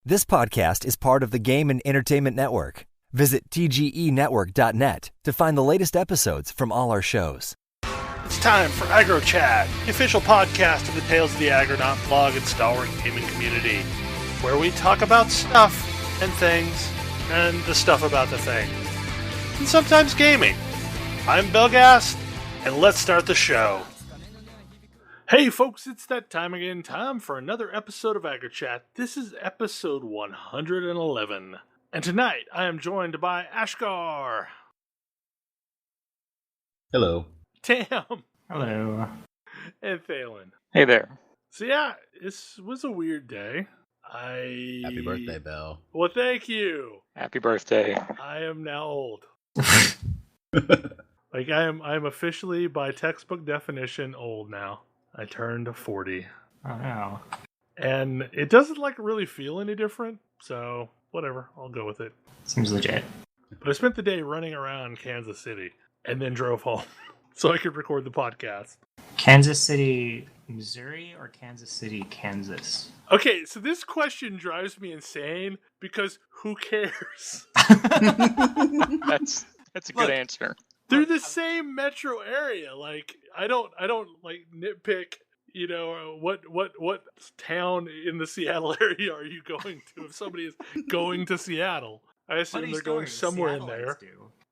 This podcast is part of the Game and Entertainment Network. Visit tgenetwork.net to find the latest episodes from all our shows. It's time for AggroChat, the official podcast of the Tales of the Agronaut blog and stalwart gaming community, where we talk about stuff and things, and the stuff about the things, and sometimes gaming. I'm Belghast, and let's start the show. Hey folks, it's that time again, time for another episode of AggroChat. This is episode 111. And tonight, I am joined by Ashgar. Hello. Tam. Hello. And Phelan. Hey there. So yeah, this was a weird day. Happy birthday, Belle. Well, thank you. Happy birthday. I am now old. I am officially, by textbook definition, old now. I turned 40. Oh no. And it doesn't really feel any different, so whatever, I'll go with it. Seems legit. But I spent the day running around Kansas City and then drove home so I could record the podcast. Kansas City, Missouri, or Kansas City, Kansas? Okay, so this question drives me insane because who cares? That's a good answer. They're the same metro area. I don't nitpick, what town in the Seattle area are you going to if somebody is going to Seattle? I assume they're going somewhere in there.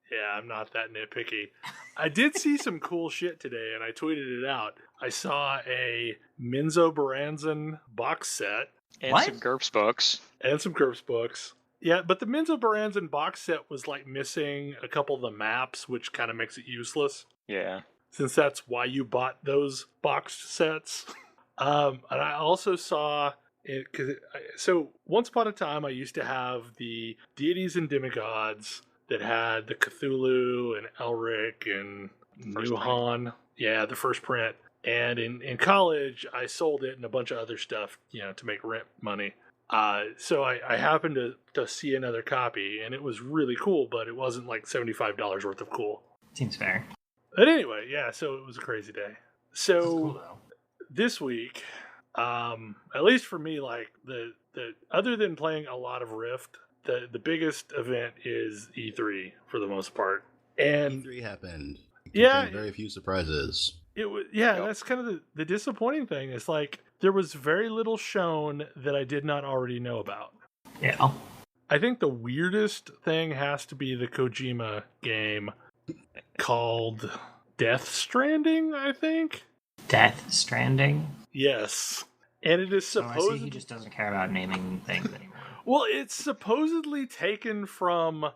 Yeah, I'm not that nitpicky. I did see some cool shit today, and I tweeted it out. I saw a Menzo Baranzan box set. And some GURPS books. Yeah, but the Menzo Baranzan box set was missing a couple of the maps, which kind of makes it useless. Yeah. Since that's why you bought those boxed sets. And I also saw it, so once upon a time I used to have the Deities and Demigods that had the Cthulhu and Elric and Nuhan. Yeah, the first print. And in college, I sold it and a bunch of other stuff, to make rent money. So I happened to see another copy, and it was really cool, but it wasn't $75 worth of cool. Seems fair. But anyway, yeah, so it was a crazy day. So cool, this week, at least for me, the other than playing a lot of Rift, the biggest event is E3 for the most part. And E3 happened. Yeah, very few surprises. It was, yeah, that's kind of the disappointing thing. Is there was very little shown that I did not already know about. Yeah. I think the weirdest thing has to be the Kojima game called Death Stranding, I think. Death Stranding? Yes. And it is supposed... I see he just doesn't care about naming things anymore. Well, it's supposedly taken from,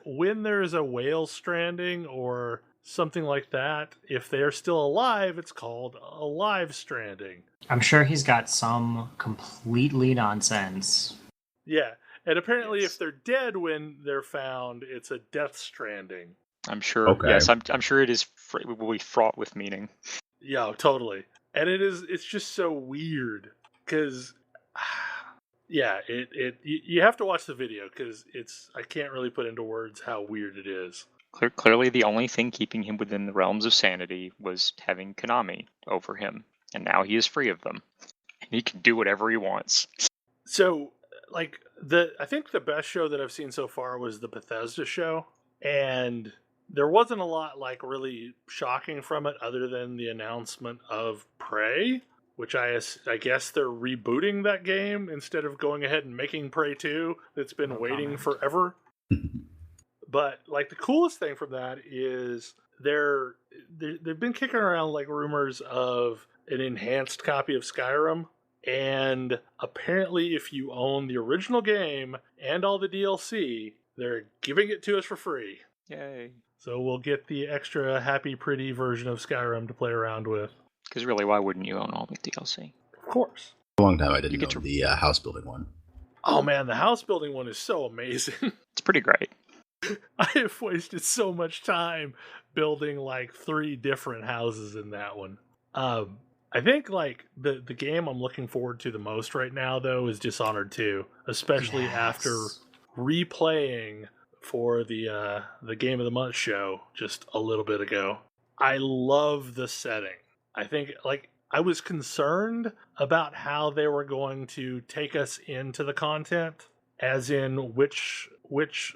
when there's a whale stranding or something like that. If they're still alive, it's called Alive Stranding. I'm sure he's got some completely nonsense. Yeah, and apparently if they're dead when they're found, it's a Death Stranding. I'm sure. Okay. Yes, I'm sure it will be fraught with meaning. Yeah, totally. And it's just so weird because, yeah, you have to watch the video because I can't really put into words how weird it is. Clearly, the only thing keeping him within the realms of sanity was having Konami over him, and now he is free of them, and he can do whatever he wants. So, I think the best show that I've seen so far was the Bethesda show, and there wasn't a lot really shocking from it other than the announcement of Prey, which I guess they're rebooting that game instead of going ahead and making Prey 2 that's been waiting forever. But the coolest thing from that is they've been kicking around rumors of an enhanced copy of Skyrim, and apparently if you own the original game and all the DLC, they're giving it to us for free. Yay. So we'll get the extra happy pretty version of Skyrim to play around with. Because really, why wouldn't you own all the DLC? Of course. A long time I didn't know the house building one. Oh man, the house building one is so amazing. It's pretty great. I have wasted so much time building 3 different houses in that one. I think the game I'm looking forward to the most right now though is Dishonored 2, especially after replaying for the Game of the Month show just a little bit ago. I love the setting. I think I was concerned about how they were going to take us into the content, as in which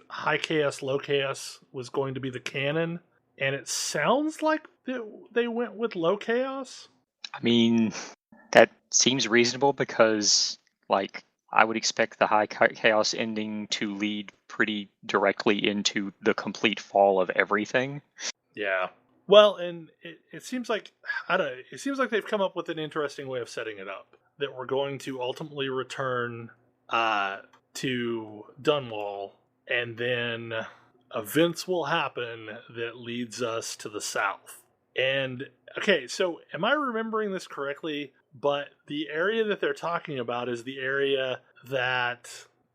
high chaos, low chaos was going to be the canon. And it sounds like they went with low chaos. I mean, that seems reasonable because, like, I would expect the high chaos ending to lead pretty directly into the complete fall of everything. Yeah. Well, and it seems like, I don't know, it seems like they've come up with an interesting way of setting it up. That we're going to ultimately return to Dunwall, and then events will happen that leads us to the south. And, okay, so am I remembering this correctly? But the area that they're talking about is the area that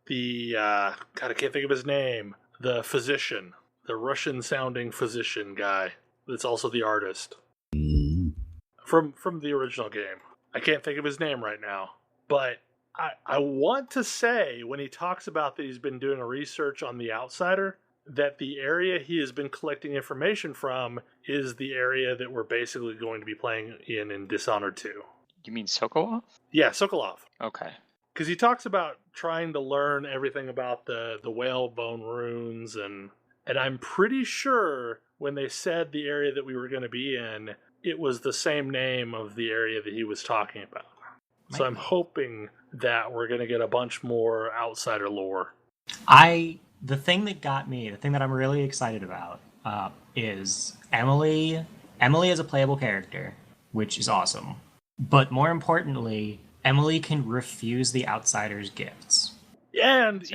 the, God, I can't think of his name, the physician, the Russian-sounding physician guy that's also the artist from the original game. I can't think of his name right now. But I want to say, when he talks about that he's been doing a research on the Outsider, that the area he has been collecting information from is the area that we're basically going to be playing in Dishonored 2. You mean Sokolov? Yeah, Sokolov. Okay. Because he talks about trying to learn everything about the whalebone runes, and I'm pretty sure when they said the area that we were going to be in, it was the same name of the area that he was talking about. So I'm hoping that we're going to get a bunch more Outsider lore. The thing that got me, the thing that I'm really excited about, is Emily. Emily is a playable character, which is awesome. But more importantly, Emily can refuse the Outsider's gifts. And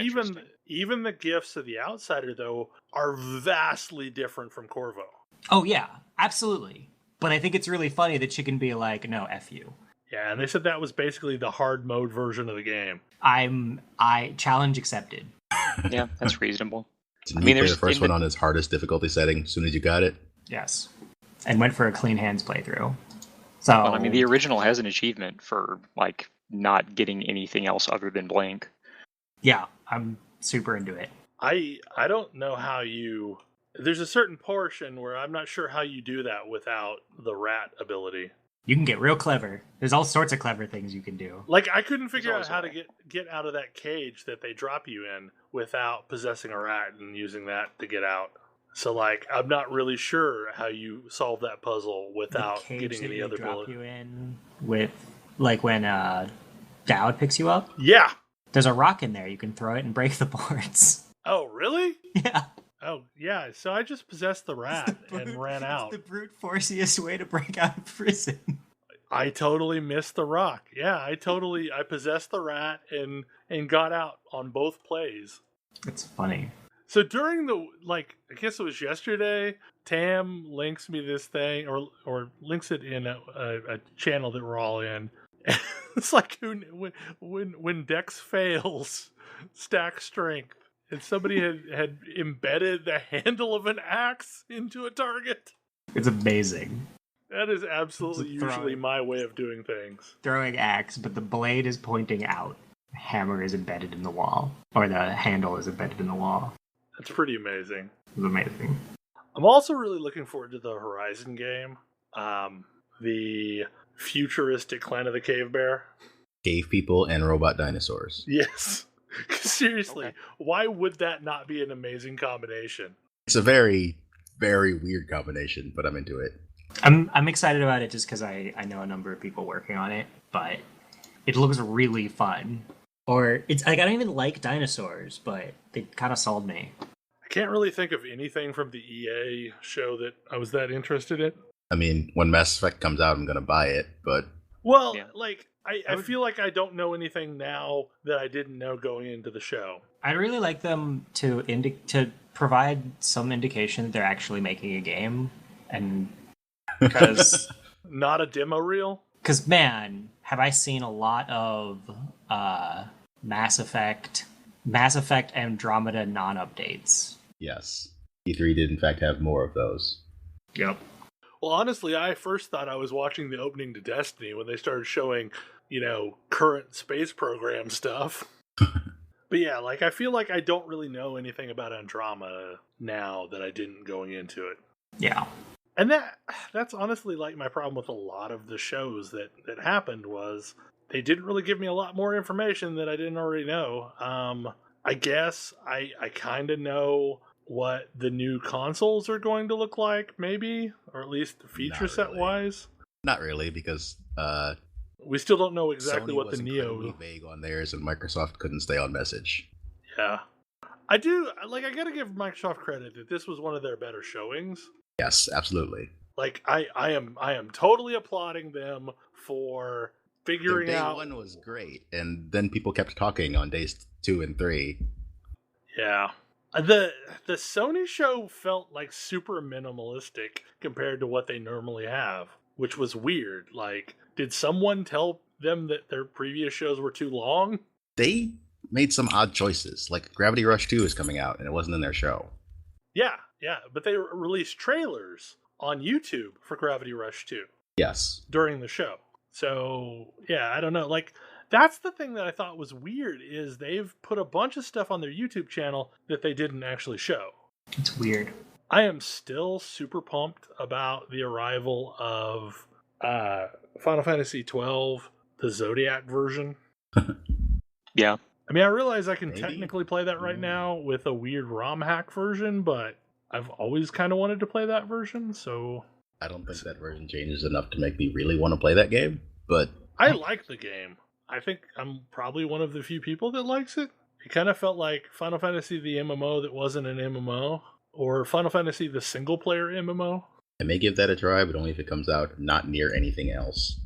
even the gifts of the Outsider, though, are vastly different from Corvo. Oh, yeah, absolutely. But I think it's really funny that she can be like, no, F you. Yeah, and they said that was basically the hard mode version of the game. Challenge accepted. Yeah, that's reasonable. Didn't you play the first one on its hardest difficulty setting as soon as you got it? Yes. And went for a clean hands playthrough. So, well, I mean, the original has an achievement for, like, not getting anything else other than blank. Yeah, I'm super into it. I don't know how you... There's a certain portion where I'm not sure how you do that without the rat ability. You can get real clever. There's all sorts of clever things you can do. Like, I couldn't figure out how to get out of that cage that they drop you in without possessing a rat and using that to get out. So, like, I'm not really sure how you solve that puzzle without getting any other ability. You in with, like, when Dowd picks you up? Yeah! There's a rock in there. You can throw it and break the boards. Oh, really? Yeah. Oh, yeah. So I just possessed the rat and ran out. It's the brute forciest way to break out of prison. I totally missed the rock. Yeah, I possessed the rat and got out on both plays. It's funny. So during I guess it was yesterday, Tam links me this thing, or links it in a channel that we're all in. It's like when Dex fails, stack strength. And somebody had embedded the handle of an axe into a target. It's amazing. That is absolutely usually my way of doing things. Throwing axe, but the blade is pointing out. The hammer is embedded in the wall. Or the handle is embedded in the wall. That's pretty amazing. It's amazing. I'm also really looking forward to the Horizon game. The futuristic Clan of the Cave Bear. Cave people and robot dinosaurs. Yes. Seriously, okay. Why would that not be an amazing combination? It's a very, very weird combination, but I'm into it. I'm excited about it just because I know a number of people working on it, but it looks really fun. Or it's like I don't even like dinosaurs, but they kind of sold me. I can't really think of anything from the EA show that I was that interested in. I mean, when Mass Effect comes out, I'm going to buy it, but... Well, yeah. I feel like I don't know anything now that I didn't know going into the show. I'd really like them to provide some indication that they're actually making a game, and because not a demo reel. Because man, have I seen a lot of Mass Effect Andromeda non-updates? Yes, E3 did in fact have more of those. Yep. Well, honestly, I first thought I was watching the opening to Destiny when they started showing, current space program stuff. But yeah, I feel like I don't really know anything about Andromeda now that I didn't going into it. Yeah. And that's honestly like my problem with a lot of the shows that happened was they didn't really give me a lot more information that I didn't already know. I guess I kind of know what the new consoles are going to look like, maybe, or at least feature set wise. Not really, because we still don't know exactly Sony what was the Neo incredibly vague on theirs, and Microsoft couldn't stay on message. Yeah, I do. Like, I gotta give Microsoft credit that this was one of their better showings. Yes, absolutely. Like, I am totally applauding them for figuring out. Day one was great, and then people kept talking on days 2 and 3. Yeah. The Sony show felt like super minimalistic compared to what they normally have, which was weird. Like, did someone tell them that their previous shows were too long? They made some odd choices. Like, Gravity Rush 2 is coming out, and it wasn't in their show. Yeah, but they released trailers on YouTube for Gravity Rush 2. Yes. During the show. So, yeah, I don't know. Like, that's the thing that I thought was weird, is they've put a bunch of stuff on their YouTube channel that they didn't actually show. It's weird. I am still super pumped about the arrival of Final Fantasy XII, the Zodiac version. Yeah. I mean, I realize I can technically play that right now with a weird ROM hack version, but I've always kind of wanted to play that version, so... I don't think that version changes enough to make me really want to play that game, but... I like the game. I think I'm probably one of the few people that likes it. It kind of felt like Final Fantasy the MMO that wasn't an MMO, or Final Fantasy the single-player MMO. I may give that a try, but only if it comes out not near anything else.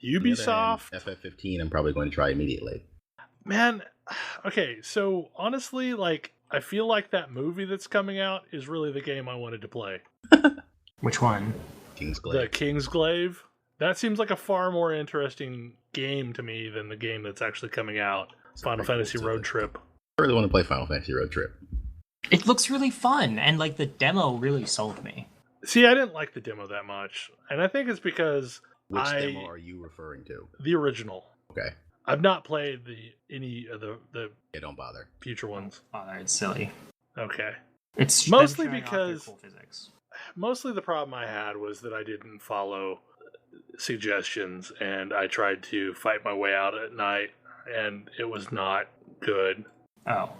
Ubisoft? FF15 I'm probably going to try immediately. Man, okay, so honestly, like, I feel like that movie that's coming out is really the game I wanted to play. Which one? Kingsglaive. The Kingsglaive. That seems like a far more interesting game to me than the game that's actually coming out. Final Fantasy Road Trip. I really want to play Final Fantasy Road Trip. It looks really fun, and like the demo really sold me. See, I didn't like the demo that much, and I think it's because Which demo are you referring to? The original. Okay. I've not played any of the Yeah, don't bother. future ones. Oh, it's silly. Okay. It's mostly them showing off because their cool physics. Mostly the problem I had was that I didn't follow suggestions, and I tried to fight my way out at night, and it was not good. Oh.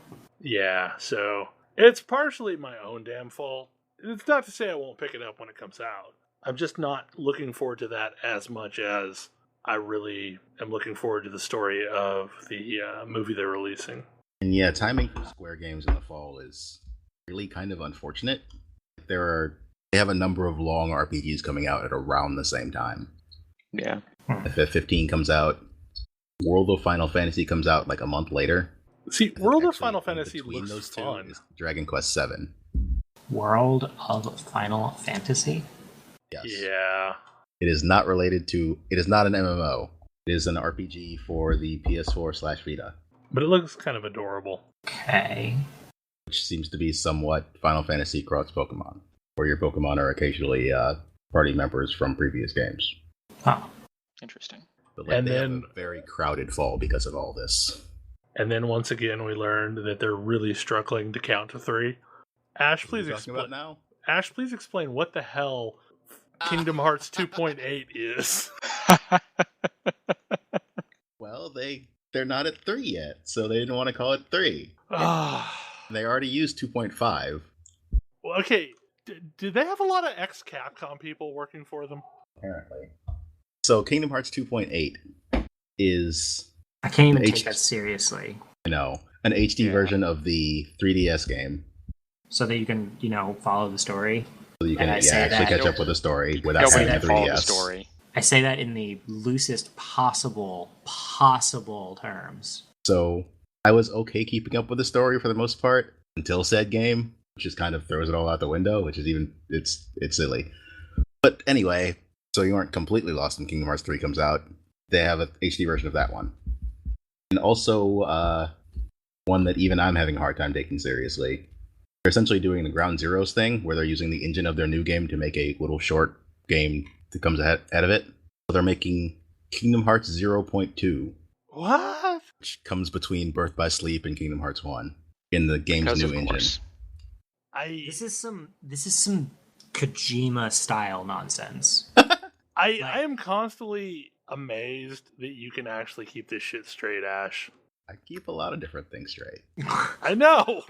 Yeah, so it's partially my own damn fault. It's not to say I won't pick it up when it comes out. I'm just not looking forward to that as much as I really am looking forward to the story of the movie they're releasing. And yeah, timing for Square games in the fall is really kind of unfortunate. They have a number of long RPGs coming out at around the same time. Yeah. FF15 comes out. World of Final Fantasy comes out like a month later. See, World of Final Fantasy between looks those two fun. is Dragon Quest VII. World of Final Fantasy? Yes. Yeah. It is not related to... It is not an MMO. It is an RPG for the PS4/Vita. But it looks kind of adorable. Okay. Which seems to be somewhat Final Fantasy cross Pokemon, where your Pokemon are occasionally party members from previous games. Huh. Interesting. But And they then- have a very crowded fall because of all this. And then once again, we learned that they're really struggling to count to 3. Ash, What are please we talking about explain. now? Ash, please explain what the hell Kingdom Hearts 2.8 is. Well, they're not at 3 yet, so they didn't want to call it 3. They already used 2.5. Well, okay, do they have a lot of ex-Capcom people working for them? Apparently. So Kingdom Hearts 2.8 is, I can't even H- take that seriously. an HD Yeah. version of the 3DS game. So that you can, follow the story. So you And can I say actually that- catch up with the story without Nobody having can the follow the 3DS. story. I say that in the loosest possible terms. So I was okay keeping up with the story for the most part until said game, which just kind of throws it all out the window, which is it's silly. But anyway, so you aren't completely lost when Kingdom Hearts 3 comes out. They have an HD version of that one. And also one that even I'm having a hard time taking seriously. They're essentially doing the Ground Zeroes thing, where they're using the engine of their new game to make a little short game that comes ahead of it. So they're making Kingdom Hearts 0.2, What? which comes between Birth by Sleep and Kingdom Hearts 1 in the game's Because new of engine. course. This is some Kojima style nonsense. I am constantly amazed that you can actually keep this shit straight, Ash. I keep a lot of different things straight. I know,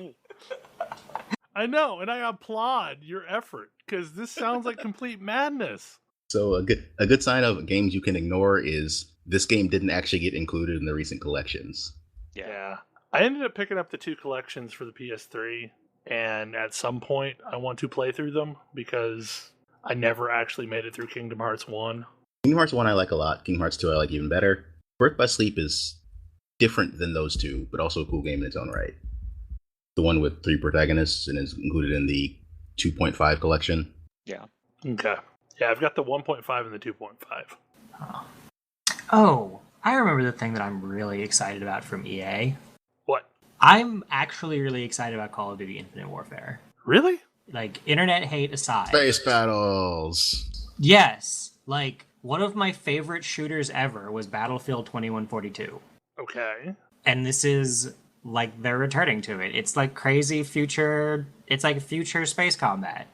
and I applaud your effort because this sounds like complete madness. So a good sign of games you can ignore is this game didn't actually get included in the recent collections. Yeah. I ended up picking up the 2 collections for the PS3, and at some point I want to play through them because I never actually made it through Kingdom Hearts 1. Kingdom Hearts 1 I like a lot. Kingdom Hearts 2 I like even better. Birth by Sleep is different than those two, but also a cool game in its own right. The one with 3 protagonists and is included in the 2.5 collection. Yeah. Okay. Yeah, I've got the 1.5 and the 2.5. Oh, I remember the thing that I'm really excited about from EA. What? I'm actually really excited about Call of Duty Infinite Warfare. Really? Like, internet hate aside. Space battles! Yes. Like, one of my favorite shooters ever was Battlefield 2142. Okay. And this is, like, they're returning to it. It's like crazy future... It's like future space combat.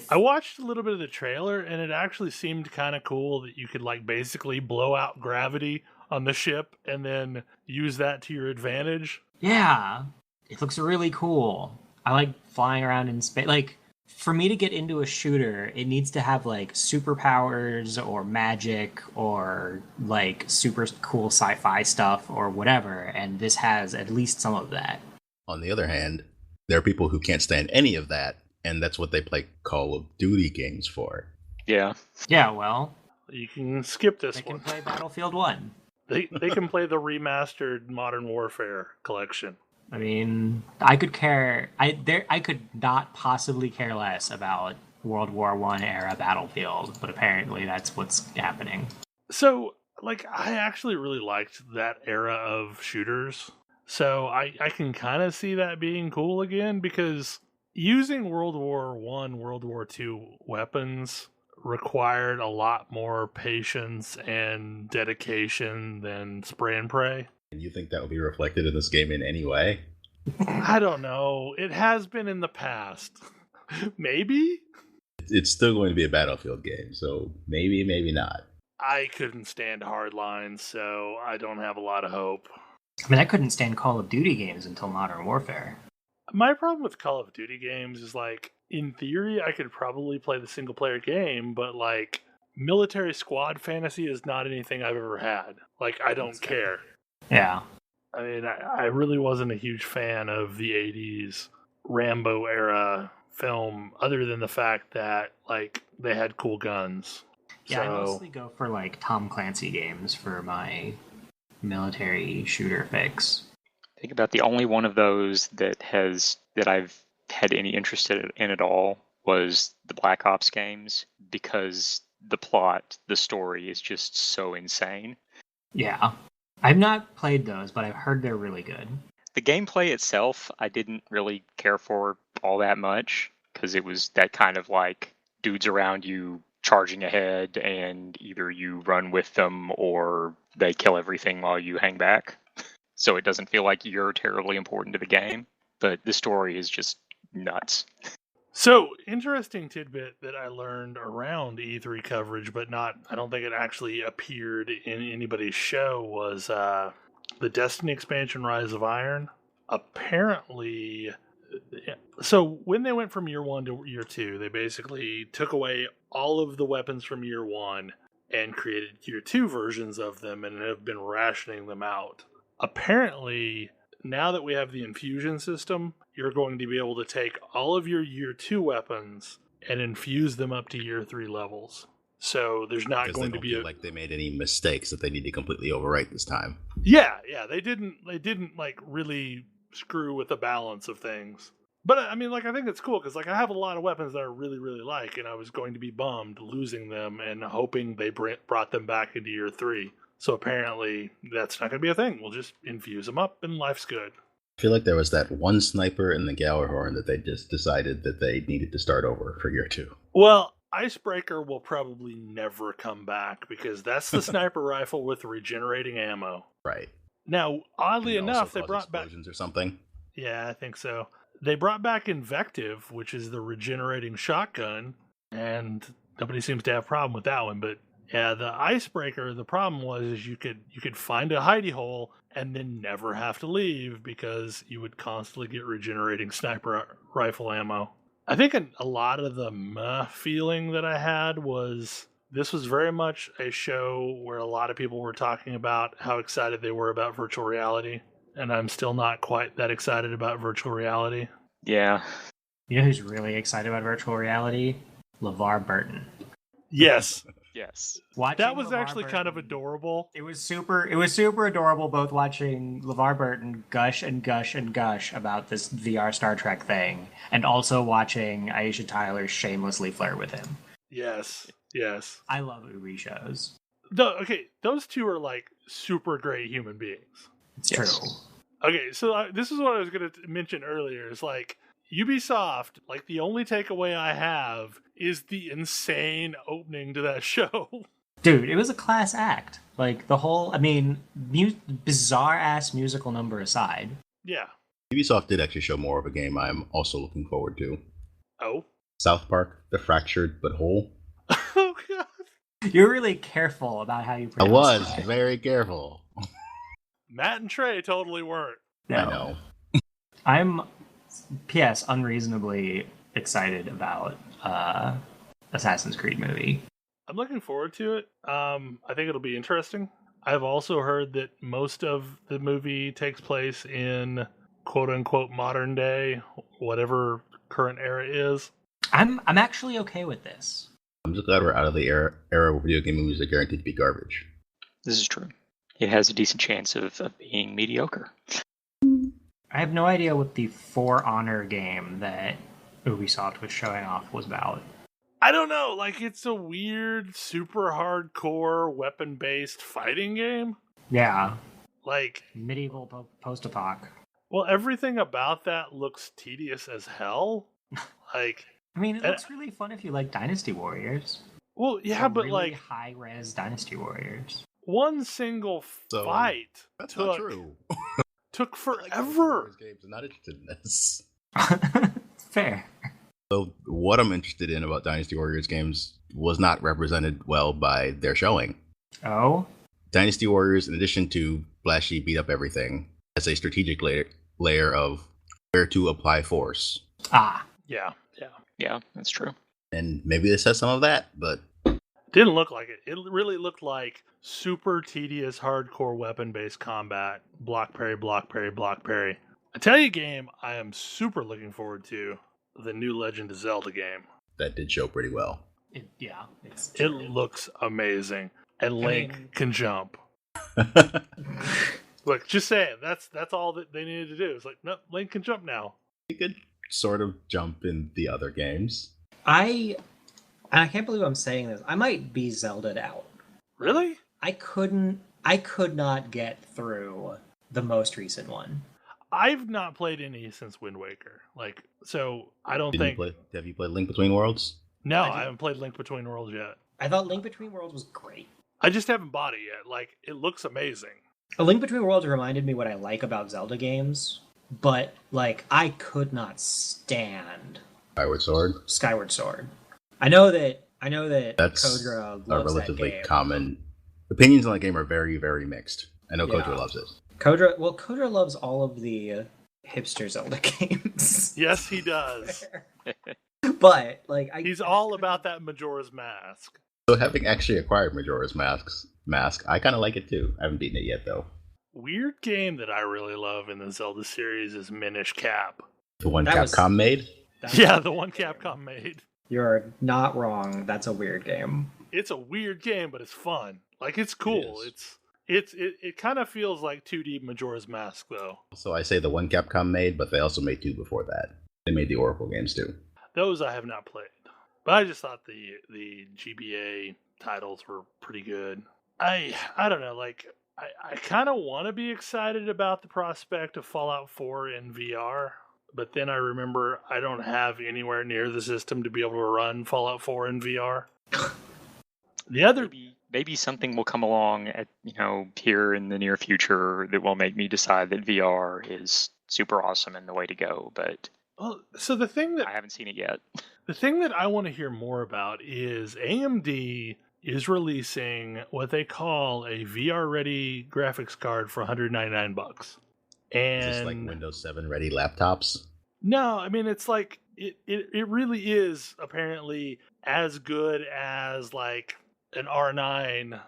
I watched a little bit of the trailer, and it actually seemed kind of cool that you could, like, basically blow out gravity on the ship and then use that to your advantage. Yeah. It looks really cool. I like flying around in space. Like, for me to get into a shooter, it needs to have, like, superpowers or magic or, like, super cool sci-fi stuff or whatever, and this has at least some of that. On the other hand, there are people who can't stand any of that, and that's what they play Call of Duty games for. Yeah. Yeah, well... You can skip this one. They can play Battlefield 1. They can play the remastered Modern Warfare collection. I mean, I could care... I could not possibly care less about World War I era Battlefield, but apparently that's what's happening. So, like, I actually really liked that era of shooters. So I can kind of see that being cool again, because using World War I, World War II weapons required a lot more patience and dedication than spray and pray. And you think that will be reflected in this game in any way? I don't know. It has been in the past. Maybe? It's still going to be a Battlefield game, so maybe, maybe not. I couldn't stand hardlines, so I don't have a lot of hope. I mean, I couldn't stand Call of Duty games until Modern Warfare. My problem with Call of Duty games is, like, in theory, I could probably play the single-player game, but, like, military squad fantasy is not anything I've ever had. Like, I don't care. Yeah. I mean, I really wasn't a huge fan of the 80s Rambo-era film, other than the fact that, like, they had cool guns. Yeah, I mostly go for, like, Tom Clancy games for my military shooter fix. I think about the only one of those that I've had any interest in at all was the Black Ops games, because the plot, the story is just so insane. Yeah. I've not played those, but I've heard they're really good. The gameplay itself, I didn't really care for all that much, because it was that kind of like dudes around you charging ahead, and either you run with them or they kill everything while you hang back. So it doesn't feel like you're terribly important to the game, but the story is just nuts. So, interesting tidbit that I learned around E3 coverage, but I don't think it actually appeared in anybody's show, was the Destiny expansion Rise of Iron. Apparently, so when they went from year 1 to year 2, they basically took away all of the weapons from year 1 and created year 2 versions of them and have been rationing them out. Apparently, now that we have the infusion system, you're going to be able to take all of your year 2 weapons and infuse them up to year 3 levels. So there's not going to be like they made any mistakes that they need to completely overwrite this time. Yeah, they didn't like really screw with the balance of things. But I mean, like, I think it's cool because, like, I have a lot of weapons that I really, really like, and I was going to be bummed losing them and hoping they brought them back into year 3. So apparently that's not going to be a thing. We'll just infuse them up and life's good. I feel like there was that one sniper in the Gjallarhorn that they just decided that they needed to start over for year 2. Well, Icebreaker will probably never come back because that's the sniper rifle with regenerating ammo. Right. Now, oddly enough, they brought back explosions or something. Yeah, I think so. They brought back Invective, which is the regenerating shotgun, and nobody seems to have a problem with that one. But yeah, the icebreaker, the problem was you could find a hidey hole and then never have to leave because you would constantly get regenerating sniper rifle ammo. I think a lot of the meh feeling that I had was this was very much a show where a lot of people were talking about how excited they were about virtual reality, and I'm still not quite that excited about virtual reality. Yeah. You know who's really excited about virtual reality? LeVar Burton. Yes. Yes. That was actually kind of adorable. It was super adorable both watching LeVar Burton gush and gush and gush about this VR Star Trek thing and also watching Aisha Tyler shamelessly flirt with him. Yes. I love Ubi shows. Okay, those two are like super great human beings. It's true. Okay, so this is what I was going to mention earlier. Is like Ubisoft, like the only takeaway I have is the insane opening to that show. Dude, it was a class act. Like the whole, bizarre ass musical number aside. Yeah. Ubisoft did actually show more of a game I'm also looking forward to. Oh? South Park, The Fractured But Whole. Oh, God. You're really careful about how you I pronounce was it. very careful. Matt and Trey totally weren't. No. I know. I'm, P.S., unreasonably excited about Assassin's Creed movie. I'm looking forward to it. I think it'll be interesting. I've also heard that most of the movie takes place in quote-unquote modern day, whatever current era is. I'm actually okay with this. I'm just glad we're out of the era where video game movies are guaranteed to be garbage. This is true. It has a decent chance of being mediocre. I have no idea what the For Honor game that Ubisoft was showing off was about. I don't know. Like, it's a weird, super hardcore, weapon-based fighting game. Yeah. Like... medieval post-apoc. Well, everything about that looks tedious as hell. Like... I mean, it looks really fun if you like Dynasty Warriors. Well, yeah, but really like... high-res Dynasty Warriors. One single fight That's not true. took Like forever. games, I'm not interested in this. Fair. So what I'm interested in about Dynasty Warriors games was not represented well by their showing. Oh? Dynasty Warriors, in addition to flashy beat up everything, has a strategic layer of where to apply force. Ah. Yeah, that's true. And maybe this has some of that, but... Didn't look like it. It really looked like super tedious, hardcore weapon-based combat. Block parry, block parry, block parry. I tell you, game I am super looking forward to, the new Legend of Zelda game. That did show pretty well. It looks amazing. And Link can jump. Look, just saying, that's all that they needed to do. It's like, no, Link can jump now. You could sort of jump in the other games. I can't believe I'm saying this. I might be Zelda'd out. Really? I could not get through the most recent one. I've not played any since Wind Waker. Like, so I don't think... Have you played Link Between Worlds? No, I haven't played Link Between Worlds yet. I thought Link Between Worlds was great. I just haven't bought it yet. Like, it looks amazing. A Link Between Worlds reminded me what I like about Zelda games, but, like, I could not stand Skyward Sword. I know that That's Kodra loves a relatively that game. common... Opinions on the game are very, very mixed. I know Kodra loves it. Kodra loves all of the hipster Zelda games. Yes, he does. But, like... He's all about that Majora's Mask. So having actually acquired Majora's Mask, I kind of like it too. I haven't beaten it yet, though. Weird game that I really love in the Zelda series is Minish Cap. The one Capcom made? Yeah, the one Capcom made. You're not wrong. That's a weird game. It's a weird game, but it's fun. Like, it's cool. It kind of feels like 2D Majora's Mask, though. So I say the one Capcom made, but they also made two before that. They made the Oracle games too. Those I have not played. But I just thought the GBA titles were pretty good. I don't know, like, I kind of want to be excited about the prospect of Fallout 4 in VR, but then I remember I don't have anywhere near the system to be able to run Fallout 4 in VR. The other... Maybe something will come along at here in the near future that will make me decide that VR is super awesome and the way to go, but well, so the thing that I haven't seen it yet. The thing that I want to hear more about is AMD is releasing what they call a VR-ready graphics card for $199. And is this like Windows 7 ready laptops? No, I mean, it's like, it really is apparently as good as like an R9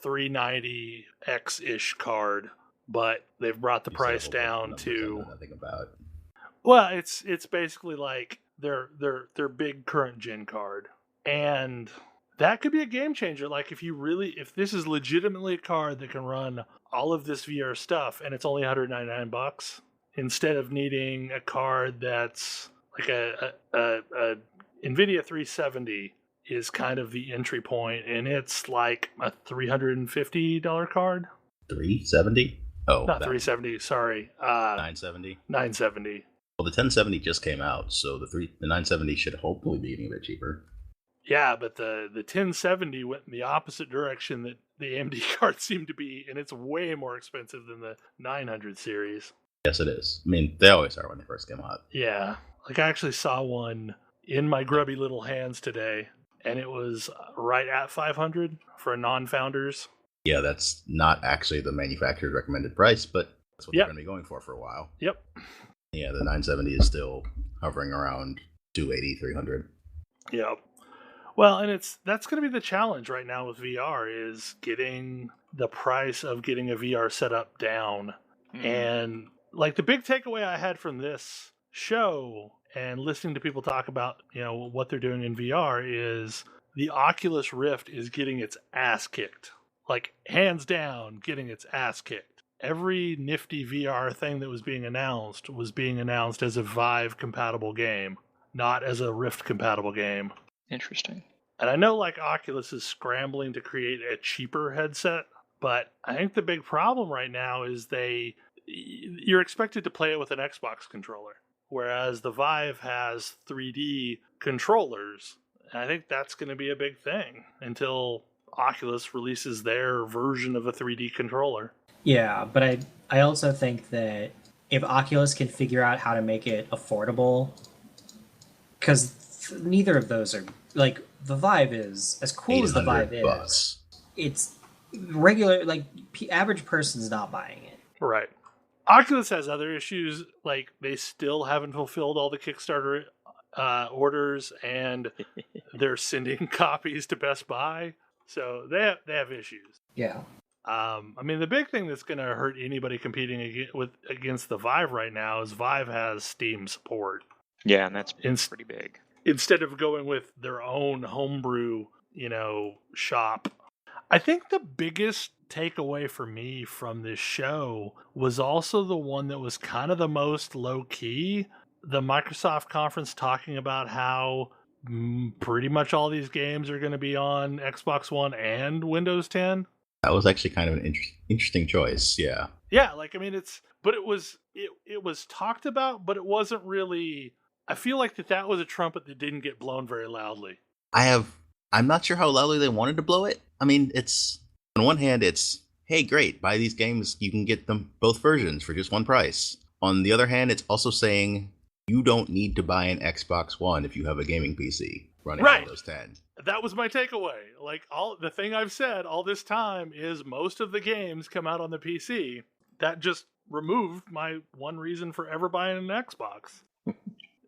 390X-ish card, but they've brought the price down to... nothing about. Well, it's basically like their big current gen card. And that could be a game changer. Like if this is legitimately a card that can run all of this VR stuff and it's only $199 instead of needing a card that's like a NVIDIA 370 is kind of the entry point, and it's like a $350 card. 370? Oh, not 370. Sorry, 970. 970. Well, the 1070 just came out, so the 970 should hopefully be getting a bit cheaper. Yeah, but the 1070 went in the opposite direction that the AMD cards seem to be, and it's way more expensive than the 900 series. Yes, it is. I mean, they always are when they first came out. Yeah. Like, I actually saw one in my grubby little hands today, and it was right at 500 for a non-founders. Yeah, that's not actually the manufacturer's recommended price, but that's what they're going to be going for a while. Yep. Yeah, the 970 is still hovering around 280, 300. Yep. Well, and that's going to be the challenge right now with VR is getting the price of getting a VR setup down. And like the big takeaway I had from this show and listening to people talk about, what they're doing in VR is the Oculus Rift is getting its ass kicked. Like hands down getting its ass kicked. Every nifty VR thing that was being announced as a Vive compatible game, not as a Rift compatible game. Interesting. And I know like Oculus is scrambling to create a cheaper headset, but I think the big problem right now is you're expected to play it with an Xbox controller, whereas the Vive has 3D controllers. And I think that's going to be a big thing until Oculus releases their version of a 3D controller. Yeah, but I also think that if Oculus can figure out how to make it affordable, because neither of those are, like, the Vive is, as cool as the Vive is, it's regular, like, average person's not buying it. Right. Oculus has other issues, like they still haven't fulfilled all the Kickstarter orders, and they're sending copies to Best Buy, so they have issues. Yeah. I mean, the big thing that's going to hurt anybody competing against the Vive right now is Vive has Steam support. Yeah, and that's pretty big. Instead of going with their own homebrew, shop. I think the biggest takeaway for me from this show was also the one that was kind of the most low-key. The Microsoft conference talking about how pretty much all these games are going to be on Xbox One and Windows 10. That was actually kind of an interesting choice, yeah. Yeah, like, I mean, it was talked about, but it wasn't really... I feel like that was a trumpet that didn't get blown very loudly. I'm not sure how loudly they wanted to blow it. I mean, it's... On one hand, it's, hey, great, buy these games, you can get them both versions for just one price. On the other hand, it's also saying you don't need to buy an Xbox One if you have a gaming PC running Windows 10. That was my takeaway. Like, the thing I've said all this time is most of the games come out on the PC. That just removed my one reason for ever buying an Xbox.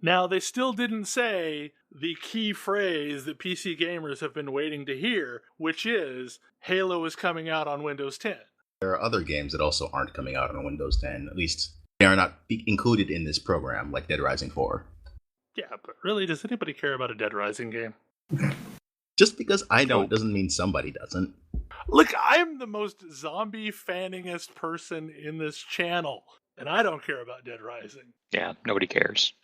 Now, they still didn't say the key phrase that PC gamers have been waiting to hear, which is Halo is coming out on Windows 10. There are other games that also aren't coming out on Windows 10. At least they are not included in this program, like Dead Rising 4. Yeah, but really, does anybody care about a Dead Rising game? Just because I don't doesn't mean somebody doesn't. Look, I'm the most zombie fanningest person in this channel, and I don't care about Dead Rising. Yeah, nobody cares.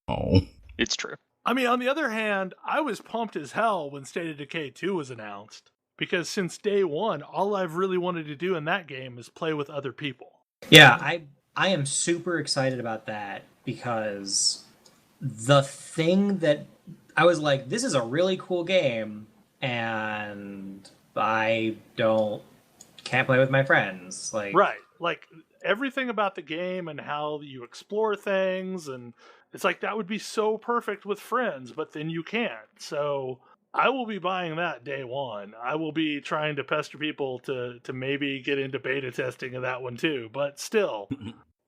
Oh. It's true. I mean, on the other hand, I was pumped as hell when State of Decay 2 was announced, because since day one, all I've really wanted to do in that game is play with other people. Yeah, I am super excited about that, because the thing that I was like, this is a really cool game, and I can't play with my friends. Like, right. Like, everything about the game and how you explore things, and it's like that would be so perfect with friends, but then you can't. So I will be buying that day one. I will be trying to pester people to maybe get into beta testing of that one too. But still,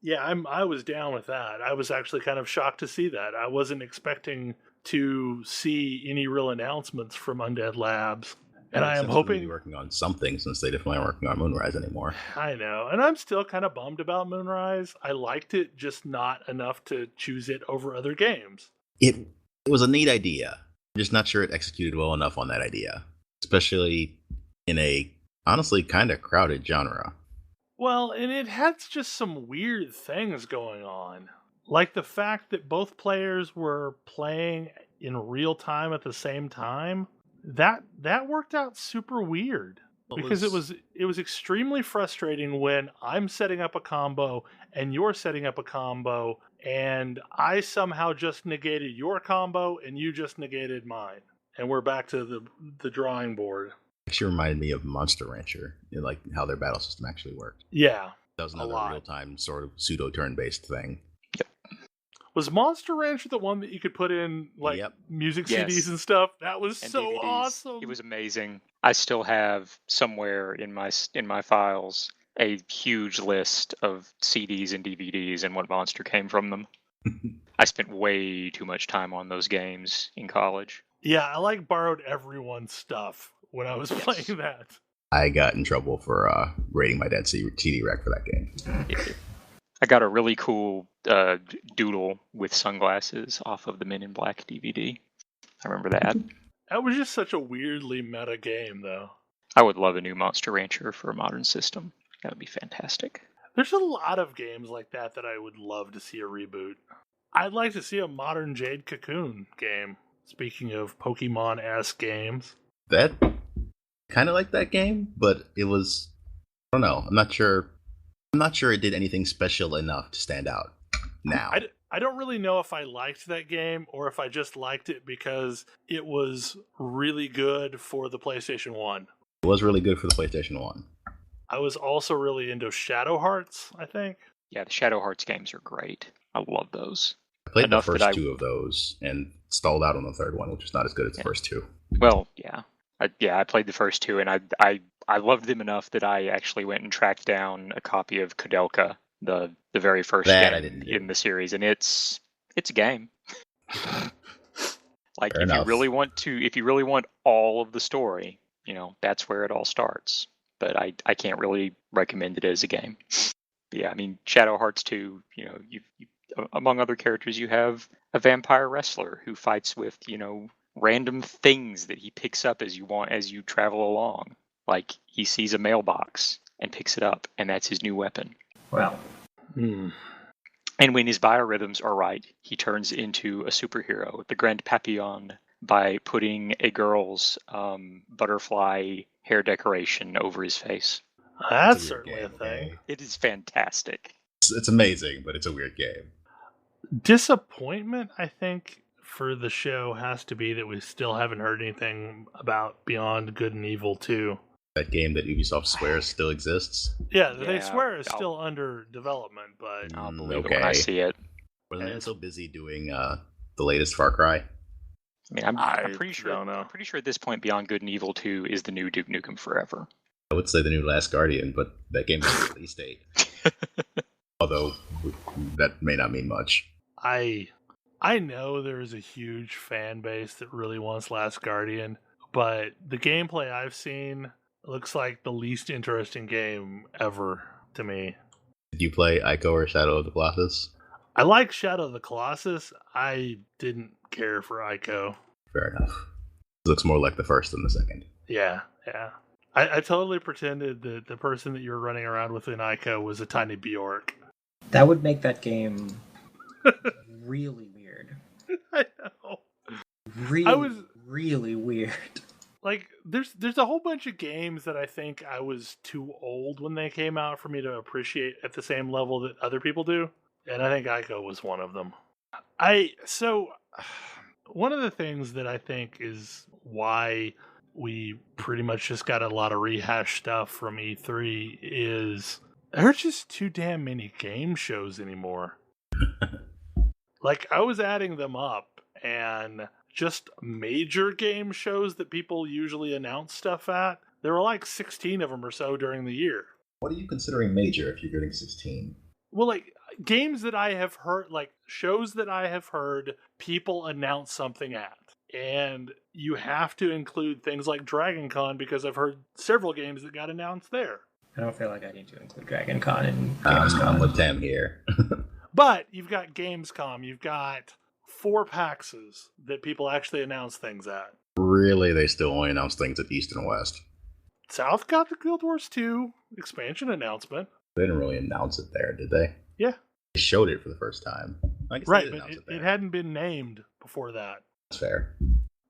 yeah, I was down with that. I was actually kind of shocked to see that. I wasn't expecting to see any real announcements from Undead Labs. And I am hoping to be working on something, since they definitely aren't working on Moonrise anymore. I know, and I'm still kind of bummed about Moonrise. I liked it, just not enough to choose it over other games. It was a neat idea. I'm just not sure it executed well enough on that idea, especially in a honestly kind of crowded genre. Well, and it had just some weird things going on, like the fact that both players were playing in real time at the same time. That worked out super weird, because it was extremely frustrating when I'm setting up a combo and you're setting up a combo, and I somehow just negated your combo and you just negated mine, and we're back to the drawing board. Actually reminded me of Monster Rancher, like how their battle system actually worked. Yeah, that was another real-time sort of pseudo turn-based thing. Was Monster Rancher the one that you could put in music CDs and stuff? That was so DVDs. Awesome. It was amazing. I still have somewhere in my files a huge list of CDs and DVDs and what monster came from them. I spent way too much time on those games in college. Yeah, I borrowed everyone's stuff when I was playing that. I got in trouble for raiding my dad's CD rack for that game. I got a really cool doodle with sunglasses off of the Men in Black DVD. I remember that. That was just such a weirdly meta game, though. I would love a new Monster Rancher for a modern system. That would be fantastic. There's a lot of games like that I would love to see a reboot. I'd like to see a modern Jade Cocoon game. Speaking of Pokemon-esque games. That kind of like that game, but it was, I don't know, I'm not sure it did anything special enough to stand out now. I don't really know if I liked that game or if I just liked it because it was really good for the PlayStation 1. It was really good for the PlayStation 1. I was also really into Shadow Hearts, I think. Yeah, the Shadow Hearts games are great. I love those. I played the first two of those and stalled out on the third one, which is not as good as the first two. Well, yeah. I played the first two, and I loved them enough that I actually went and tracked down a copy of Kudelka, the very first game in the series, and it's a game. Fair enough. If you really want all of the story, that's where it all starts. But I can't really recommend it as a game. But yeah, I mean, Shadow Hearts 2, you among other characters, you have a vampire wrestler who fights with, random things that he picks up as you travel along. Like, he sees a mailbox and picks it up, and that's his new weapon. Well. And when his biorhythms are right, he turns into a superhero, the Grand Papillon, by putting a girl's butterfly hair decoration over his face. That's certainly a thing. It is fantastic. It's amazing, but it's a weird game. Disappointment, I think, for the show has to be that we still haven't heard anything about Beyond Good and Evil 2. That game that Ubisoft swears still exists? Yeah, they swear is still under development, but I'll believe it when I see it. Wasn't it so busy doing the latest Far Cry? I mean, I'm pretty sure. I'm pretty sure at this point, Beyond Good and Evil 2 is the new Duke Nukem Forever. I would say the new Last Guardian, but that game has a release date. Although that may not mean much. I know there's a huge fan base that really wants Last Guardian, but the gameplay I've seen looks like the least interesting game ever to me. Did you play Ico or Shadow of the Colossus? I like Shadow of the Colossus. I didn't care for Ico. Fair enough. It looks more like the first than the second. Yeah. I totally pretended that the person that you were running around with in Ico was a tiny Bjork. That would make that game really weird. I know. Really weird. Like, there's a whole bunch of games that I think I was too old when they came out for me to appreciate at the same level that other people do. And I think Ico was one of them. One of the things that I think is why we pretty much just got a lot of rehash stuff from E3 is There are just too damn many game shows anymore. Like, I was adding them up, and just major game shows that people usually announce stuff at, there were like 16 of them or so during the year. What are you considering major if you're getting 16? Well, like, games that I have heard, like, shows that I have heard people announce something at. And you have to include things like Dragon Con, because I've heard several games that got announced there. I don't feel like I need to include Dragon Con and Gamescom. I'm with Tam here. But you've got Gamescom, you've got 4 PAXs that people actually announce things at. Really, they still only announce things at East and West. South got the Guild Wars 2 expansion announcement. They didn't really announce it there, did they? Yeah. They showed it for the first time. I guess Right, but it hadn't been named before that. That's fair.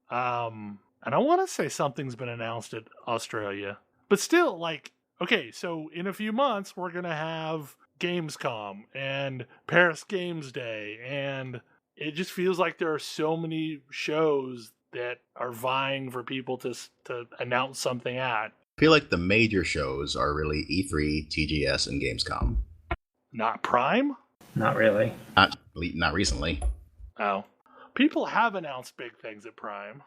And I want to say something's been announced at Australia. But still, like, okay, so in a few months, we're going to have Gamescom and Paris Games Day, and it just feels like there are so many shows that are vying for people to announce something at. I feel like the major shows are really E3, TGS, and Gamescom. Not Prime? Not really. Not recently. Oh. People have announced big things at Prime.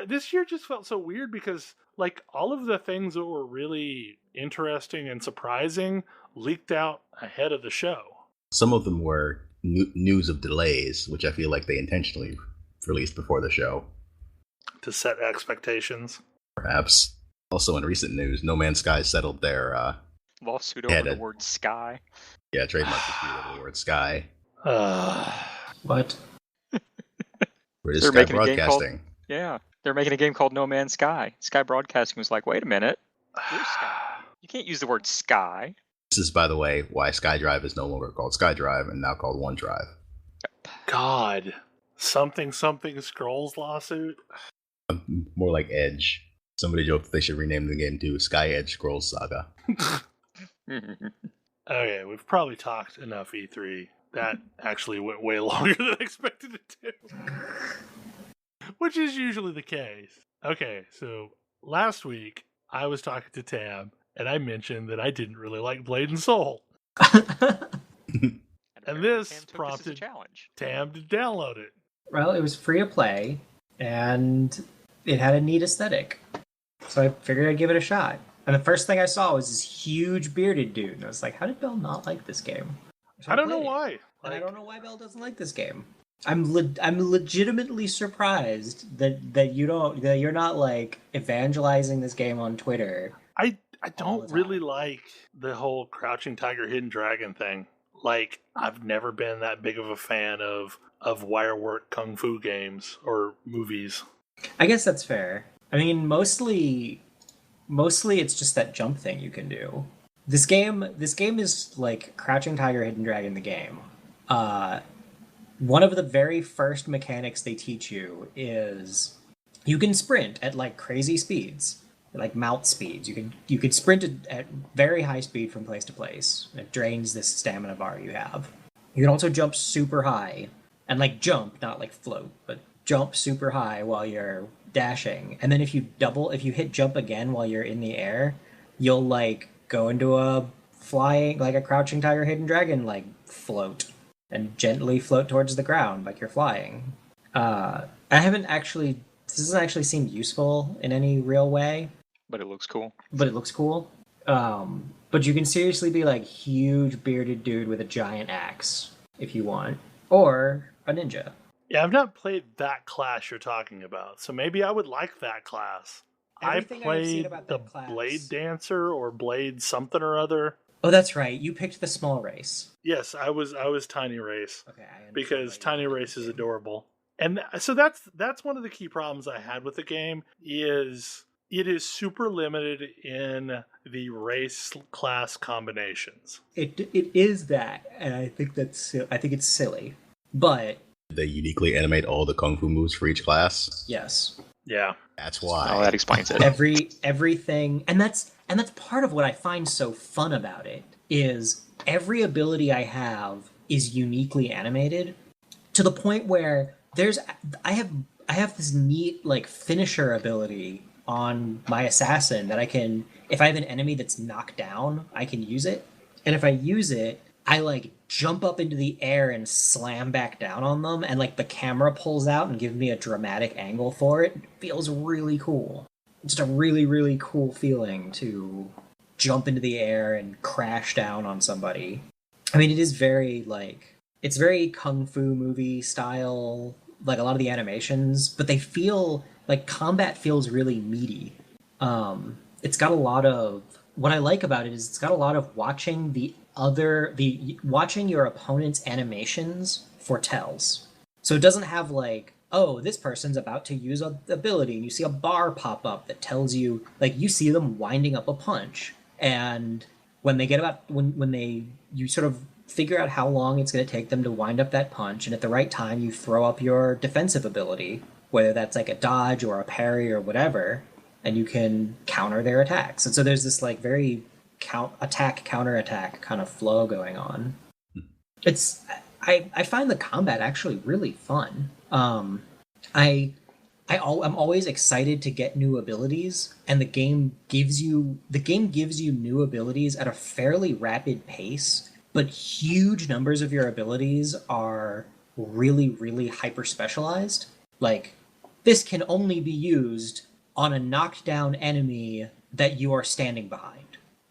This year just felt so weird because, like, all of the things that were really interesting and surprising leaked out ahead of the show. Some of them were news of delays, which I feel like they intentionally released before the show. To set expectations. Perhaps. Also in recent news, No Man's Sky settled their lawsuit over the word sky. Yeah, trademark dispute over the word sky. What? Where is Sky Broadcasting? They're making a game called No Man's Sky. Sky Broadcasting was like, wait a minute. Where's Sky? You can't use the word sky. This is, by the way, why SkyDrive is no longer called SkyDrive and now called OneDrive. God. Something Scrolls lawsuit? More like Edge. Somebody joked that they should rename the game to Sky Edge Scrolls Saga. Okay, we've probably talked enough E3. That actually went way longer than I expected it to. Which is usually the case. Okay, so last week I was talking to Tam, and I mentioned that I didn't really like Blade and Soul. And this prompted Tam to download it. Well, it was free to play, and it had a neat aesthetic. So I figured I'd give it a shot. And the first thing I saw was this huge bearded dude. And I was like, how did Bell not like this game? So I don't know why. And I don't know why Bell doesn't like this game. I'm legitimately surprised that you're not like evangelizing this game on Twitter. I don't really like the whole Crouching Tiger, Hidden Dragon thing. Like, I've never been that big of a fan of wirework kung fu games or movies. I guess that's fair. I mean, mostly it's just that jump thing you can do. This game is like Crouching Tiger, Hidden Dragon, the game. One of the very first mechanics they teach you is you can sprint at like crazy speeds, like mount speeds. You could sprint at very high speed from place to place. It drains this stamina bar you have. You can also jump super high and like jump, not like float, but jump super high while you're dashing. And then if you hit jump again while you're in the air, you'll like go into a flying, like a Crouching Tiger, Hidden Dragon like float and gently float towards the ground like you're flying. This hasn't actually seemed useful in any real way. But it looks cool. But you can seriously be like huge bearded dude with a giant axe if you want. Or a ninja. Yeah, I've not played that class you're talking about, so maybe I would like that class. Everything I played the class. Blade Dancer or Blade something or other. Oh, that's right. You picked the small race. Yes, I was Tiny Race. Okay, because Tiny Race is adorable. And so that's one of the key problems I had with the game is it is super limited in the race class combinations. It is that, and I think it's silly. But they uniquely animate all the kung fu moves for each class. Yes. Yeah. That's why. Oh, that explains it. Everything, and that's part of what I find so fun about it is every ability I have is uniquely animated to the point where I have this neat like finisher ability on my assassin that I can, if I have an enemy that's knocked down, I can use it. And if I use it, I like jump up into the air and slam back down on them, and like the camera pulls out and gives me a dramatic angle for it. It feels really cool. Just a really, really cool feeling to jump into the air and crash down on somebody. I mean, it is very like, it's very kung fu movie style, like a lot of the animations, but they feel like combat feels really meaty. It's got a lot of, what I like about it is it's got a lot of watching watching your opponent's animations foretells. So it doesn't have like, oh, this person's about to use an ability, and you see a bar pop up that tells you, like, you see them winding up a punch, and when they get about you sort of figure out how long it's going to take them to wind up that punch, and at the right time you throw up your defensive ability, whether that's like a dodge or a parry or whatever, and you can counter their attacks. And so there's this like very counter-attack kind of flow going on. I find the combat actually really fun. I'm always excited to get new abilities, and the game gives you new abilities at a fairly rapid pace, but huge numbers of your abilities are really, really hyper specialized. Like, this can only be used on a knocked down enemy that you are standing behind.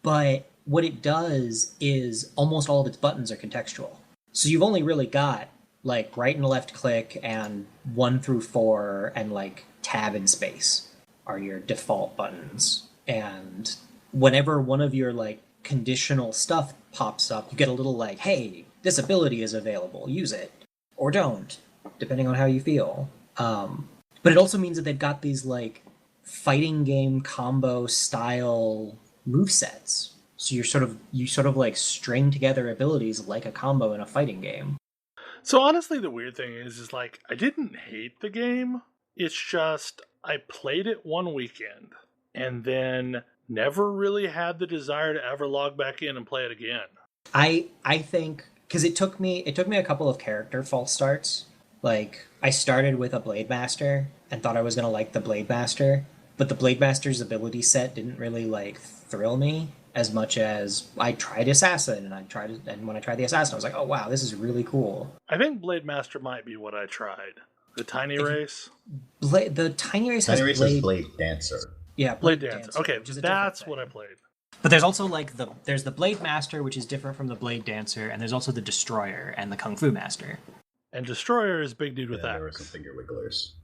But what it does is almost all of its buttons are contextual. So you've only really got like right and left click and 1 through 4 and like tab and space are your default buttons. And whenever one of your like conditional stuff pops up, you get a little like, hey, this ability is available, use it. Or don't, depending on how you feel. But it also means that they've got these like fighting game combo style movesets. So you sort of like string together abilities like a combo in a fighting game. So honestly, the weird thing is like, I didn't hate the game. It's just, I played it one weekend and then never really had the desire to ever log back in and play it again. I think, because it took me a couple of character false starts. Like, I started with a Blade Master and thought I was going to like the Blade Master, but the Blade Master's ability set didn't really like thrill me as much as I tried Assassin, and when I tried the Assassin, I was like, oh wow, this is really cool. I think Blade Master might be what I tried. The Tiny Race? The Tiny Race has Blade Dancer. Yeah, Blade Dancer. Okay, that's what I played. But there's also like there's the Blade Master, which is different from the Blade Dancer, and there's also the Destroyer and the Kung Fu Master. And Destroyer is big dude with axe. There were some finger wigglers.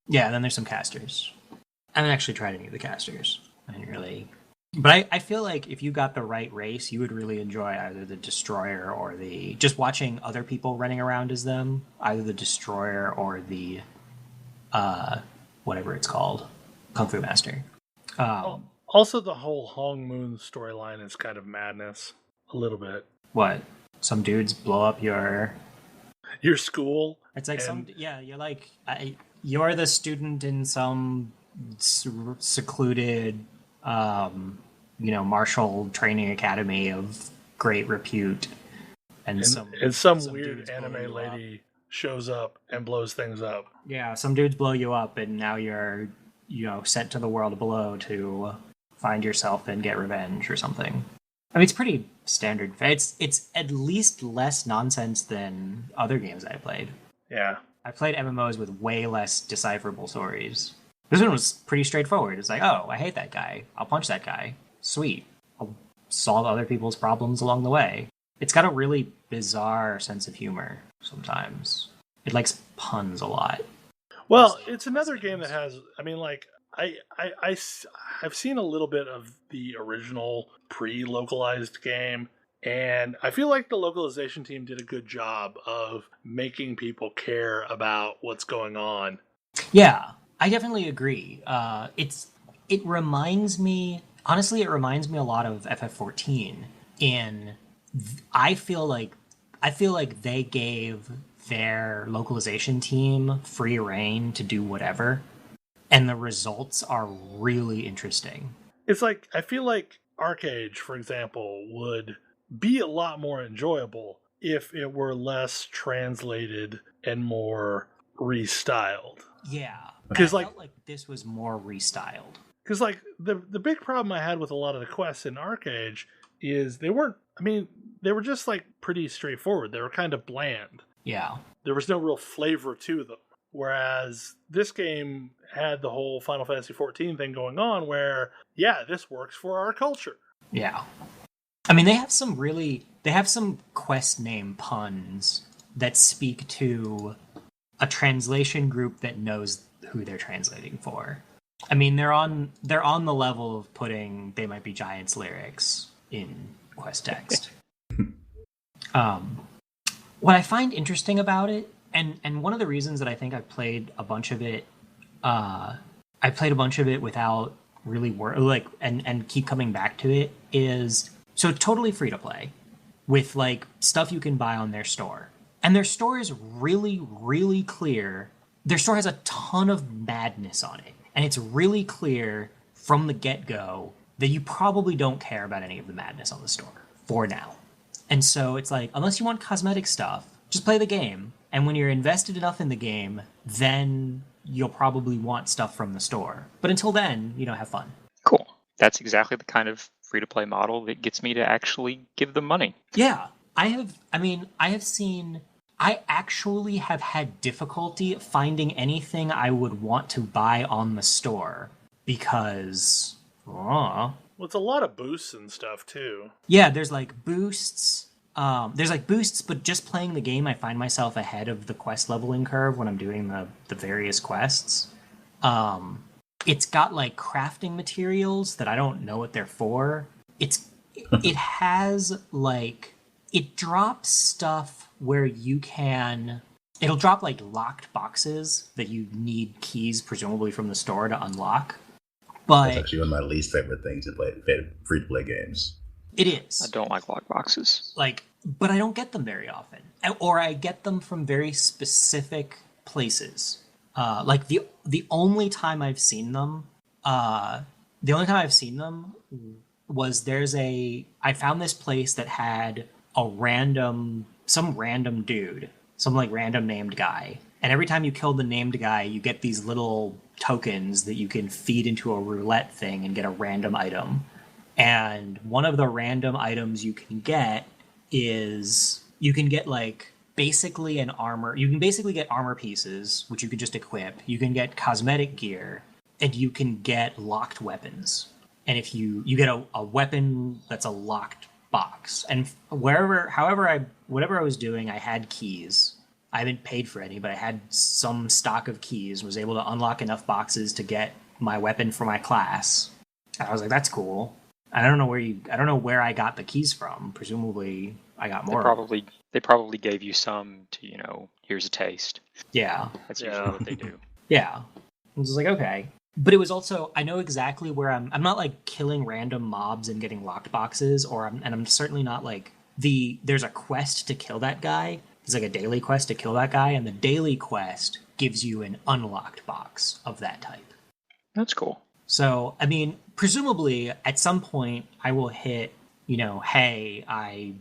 Yeah, and then there's some casters. I haven't actually tried any of the casters. I didn't really... But I feel like if you got the right race, you would really enjoy either the Destroyer or the... Just watching other people running around as them, either the Destroyer or the... whatever it's called. Kung Fu Master. Also, the whole Hong Moon storyline is kind of madness. A little bit. What? Some dudes blow up your school? It's like you're like... you're the student in some secluded... martial training academy of great repute, and some weird anime lady shows up and blows things up. Yeah, some dudes blow you up, and now you're sent to the world below to find yourself and get revenge or something. I mean, it's pretty standard. It's at least less nonsense than other games I played. Yeah, I played MMOs with way less decipherable stories. This one was pretty straightforward. It's like, oh, I hate that guy. I'll punch that guy. Sweet. I'll solve other people's problems along the way. It's got a really bizarre sense of humor sometimes. It likes puns a lot. Well, it's another game that has, I mean, like, I've seen a little bit of the original pre-localized game, and I feel like the localization team did a good job of making people care about what's going on. Yeah. I definitely agree. It reminds me a lot of FF14 I feel like they gave their localization team free reign to do whatever, and the results are really interesting. It's like, I feel like Arcade, for example, would be a lot more enjoyable if it were less translated and more restyled. Yeah. Because I felt like this was more restyled. Because like the big problem I had with a lot of the quests in Arcade is they weren't, I mean, they were just like pretty straightforward. They were kind of bland. Yeah. There was no real flavor to them. Whereas this game had the whole Final Fantasy XIV thing going on where, yeah, this works for our culture. Yeah. I mean, they have some quest name puns that speak to a translation group that knows who they're translating for. I mean, they're on the level of putting They Might Be Giants lyrics in quest text. What I find interesting about it, and one of the reasons that I think I played a bunch of it without really and keep coming back to it, is so it's totally free to play with like stuff you can buy on their store. And their store is really, really clear. Their store has a ton of madness on it. And it's really clear from the get-go that you probably don't care about any of the madness on the store for now. And so it's like, unless you want cosmetic stuff, just play the game. And when you're invested enough in the game, then you'll probably want stuff from the store. But until then, have fun. Cool. That's exactly the kind of free-to-play model that gets me to actually give them money. Yeah. I actually have had difficulty finding anything I would want to buy on the store because... Well, it's a lot of boosts and stuff, too. Yeah, there's like boosts. But just playing the game, I find myself ahead of the quest leveling curve when I'm doing the various quests. It's got like crafting materials that I don't know what they're for. It has like... It drops stuff where it'll drop like locked boxes that you need keys, presumably from the store, to unlock. But that's actually one of my least favorite things in free-to-play games. It is. I don't like lock boxes. But I don't get them very often. Or I get them from very specific places. The only time I've seen them was I found this place that had some random dude, some like random named guy. And every time you kill the named guy, you get these little tokens that you can feed into a roulette thing and get a random item. And one of the random items you can get is you can get like basically an armor. You can basically get armor pieces, which you can just equip. You can get cosmetic gear, and you can get locked weapons. And if you get a weapon that's a locked box. And whatever I was doing, I had keys. I haven't paid for any, but I had some stock of keys, was able to unlock enough boxes to get my weapon for my class. And I was like, that's cool. I don't know where I got the keys from. Presumably I got more. They probably gave you some to, here's a taste. Yeah. That's usually what they do. Yeah. I was like, okay. But it was also, I know exactly where I'm not like killing random mobs and getting locked boxes, I'm certainly not like there's a quest to kill that guy. There's like a daily quest to kill that guy, and the daily quest gives you an unlocked box of that type. That's cool. So, I mean, presumably at some point I will hit, hey, I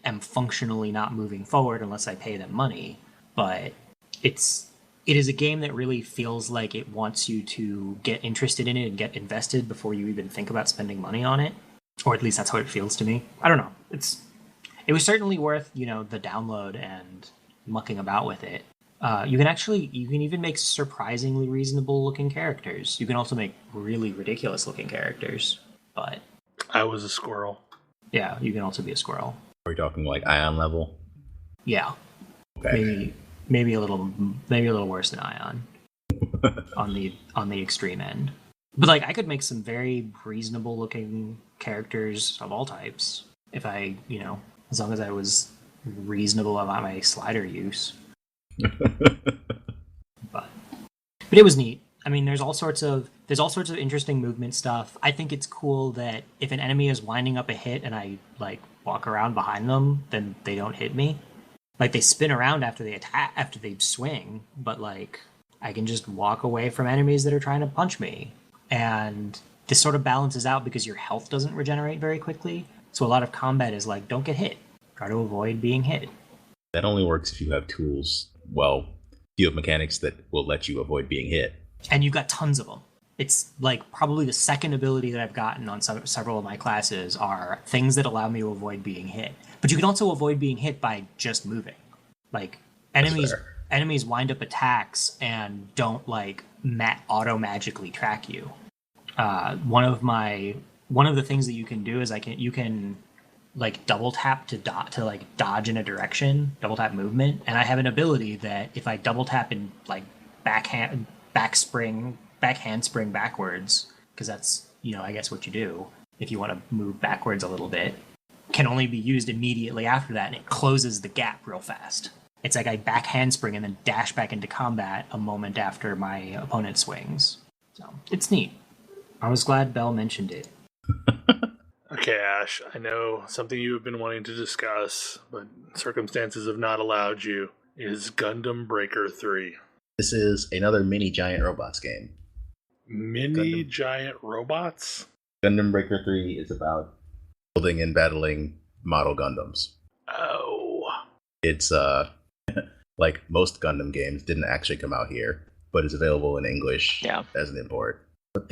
am functionally not moving forward unless I pay them money. But it is a game that really feels like it wants you to get interested in it and get invested before you even think about spending money on it. Or at least that's how it feels to me. I don't know. It was certainly worth, the download and mucking about with it. You can even make surprisingly reasonable looking characters. You can also make really ridiculous looking characters. But I was a squirrel. Yeah, you can also be a squirrel. Are we talking like Ion level? Yeah. Okay. Maybe a little worse than Ion on the extreme end. But like I could make some very reasonable looking characters of all types if I, as long as I was reasonable about my slider use. but it was neat. I mean, there's all sorts of interesting movement stuff. I think it's cool that if an enemy is winding up a hit and I like walk around behind them, then they don't hit me. Like they spin around after they swing, but like I can just walk away from enemies that are trying to punch me. And this sort of balances out because your health doesn't regenerate very quickly. So a lot of combat is like, don't get hit. Try to avoid being hit. That only works if you have tools. Well, you have mechanics that will let you avoid being hit. And you've got tons of them. it's like probably the second ability that I've gotten on several of my classes are things that allow me to avoid being hit. But you can also avoid being hit by just moving. Like enemies wind up attacks and don't like auto magically track you. One of the things that you can do is you can like double tap to like dodge in a direction, double tap movement, and I have an ability that if I double tap and like backhand spring backwards, because that's, I guess what you do if you want to move backwards a little bit, can only be used immediately after that, and it closes the gap real fast. It's like I back handspring and then dash back into combat a moment after my opponent swings. So it's neat. I was glad Bell mentioned it. Okay, Ash, I know something you have been wanting to discuss, but circumstances have not allowed you, is Gundam Breaker 3. This is another mini giant robots game. Giant robots? Gundam Breaker 3 is about building and battling model Gundams. Oh. It's, like most Gundam games, didn't actually come out here, but is available in English as an import. But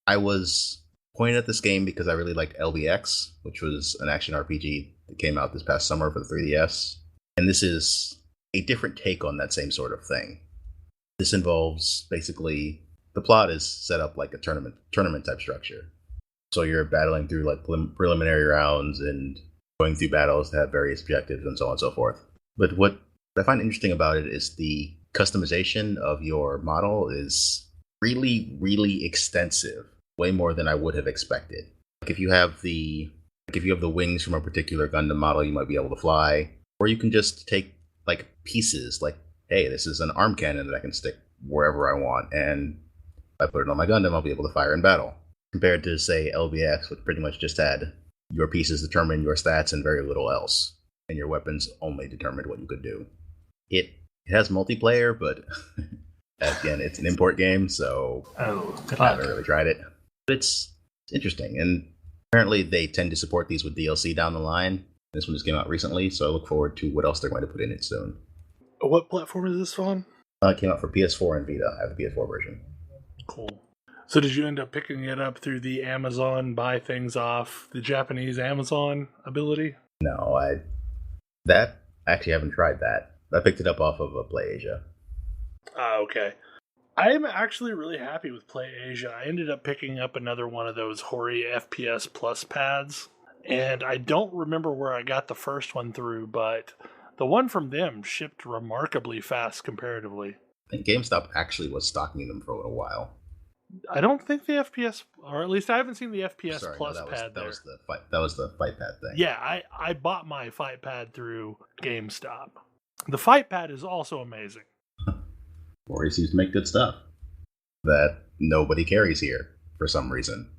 I was pointed at this game because I really liked LBX, which was an action RPG that came out this past summer for the 3DS. And this is a different take on that same sort of thing. This involves basically, the plot is set up like a tournament type structure. So you're battling through like preliminary rounds and going through battles that have various objectives and so on and so forth. But what I find interesting about it is the customization of your model is really, really extensive. Way more than I would have expected. Like if you have the wings from a particular Gundam model, you might be able to fly. Or you can just take like pieces, like, hey, this is an arm cannon that I can stick wherever I want, and if I put it on my Gundam, I'll be able to fire in battle. Compared to, say, LBX, which pretty much just had your pieces determine your stats and very little else, and your weapons only determined what you could do. It has multiplayer, but again, it's an import game, so I haven't really tried it. But it's interesting, and apparently they tend to support these with DLC down the line. This one just came out recently, so I look forward to what else they're going to put in it soon. What platform is this on? It came out for PS4 and Vita. I have the PS4 version. Cool. So did you end up picking it up through the Amazon buy things off the Japanese Amazon ability? No, I actually haven't tried that. I picked it up off of PlayAsia. Okay. I'm actually really happy with PlayAsia. I ended up picking up another one of those Hori FPS Plus pads, and I don't remember where I got the first one through, but the one from them shipped remarkably fast comparatively. I think GameStop actually was stocking them for a little while. I don't think the FPS, or at least I haven't seen the FPS Plus pad there. That was the fight pad thing. Yeah, I bought my fight pad through GameStop. The fight pad is also amazing. Or he seems to make good stuff that nobody carries here for some reason.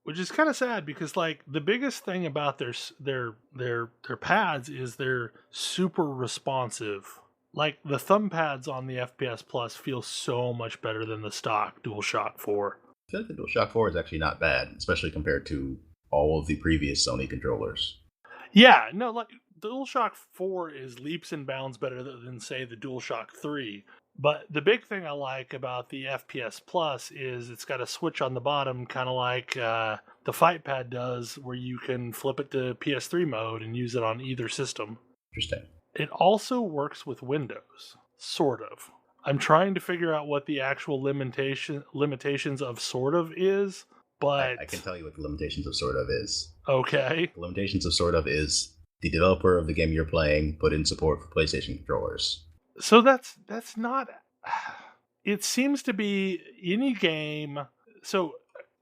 Which is kind of sad because, like, the biggest thing about their pads is they're super responsive. Like, the thumb pads on the FPS Plus feel so much better than the stock DualShock 4. I feel like the DualShock 4 is actually not bad, especially compared to all of the previous Sony controllers. Yeah, no, like, DualShock 4 is leaps and bounds better than, say, the DualShock 3. But the big thing I like about the FPS Plus is it's got a switch on the bottom, kind of like the Fight Pad does, where you can flip it to PS3 mode and use it on either system. Interesting. It also works with Windows, sort of. I'm trying to figure out what the actual limitations of sort of is, but... I can tell you what the limitations of sort of is. Okay. The limitations of sort of is the developer of the game you're playing put in support for PlayStation controllers. So that's not... It seems to be any game... So,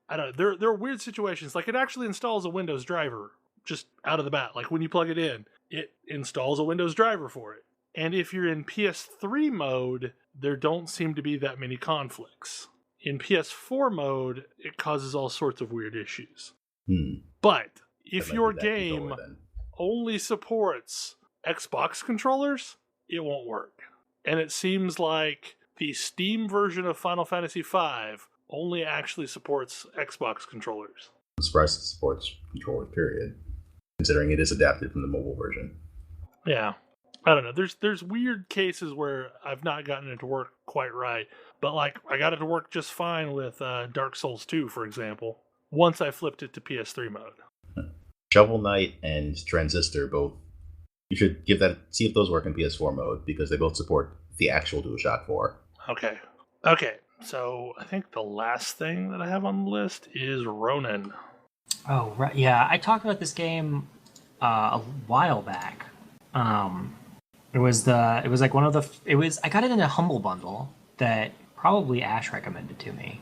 I don't know, there are weird situations. Like, it actually installs a Windows driver just out of the bat. Like, when you plug it in, it installs a Windows driver for it. And if you're in PS3 mode, there don't seem to be that many conflicts. In PS4 mode, it causes all sorts of weird issues. But if your game only supports Xbox controllers, it won't work. And it seems like the Steam version of Final Fantasy V only actually supports Xbox controllers. I'm surprised it supports controllers, period. Considering it is adapted from the mobile version. Yeah. I don't know. There's weird cases where I've not gotten it to work quite right, but like I got it to work just fine with Dark Souls 2, for example. Once I flipped it to PS3 mode. Shovel Knight and Transistor both. You should see if those work in PS4 mode because they both support the actual DualShock 4. Okay. So I think the last thing that I have on the list is Ronin. Oh right, yeah. I talked about this game a while back. It was like one of the. I got it in a Humble Bundle that probably Ash recommended to me.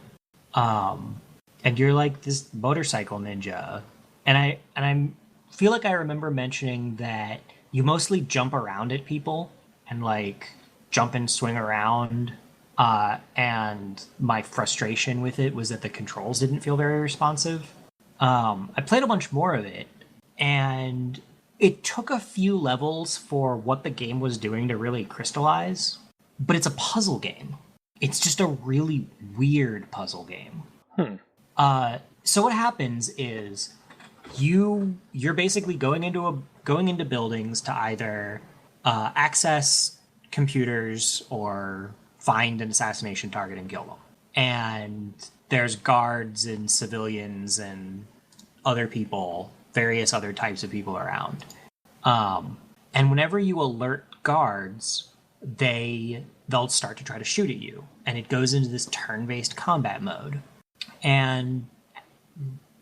And you're like this motorcycle ninja, and I feel like I remember mentioning that you mostly jump around at people and like jump and swing around. And my frustration with it was that the controls didn't feel very responsive. I played a bunch more of it, and it took a few levels for what the game was doing to really crystallize, but it's a puzzle game. It's just a really weird puzzle game. So what happens is you're basically going into buildings to either access computers or find an assassination target and kill them. And there's guards and civilians and other people, various other types of people around. And whenever you alert guards, they'll start to try to shoot at you. And it goes into this turn-based combat mode. And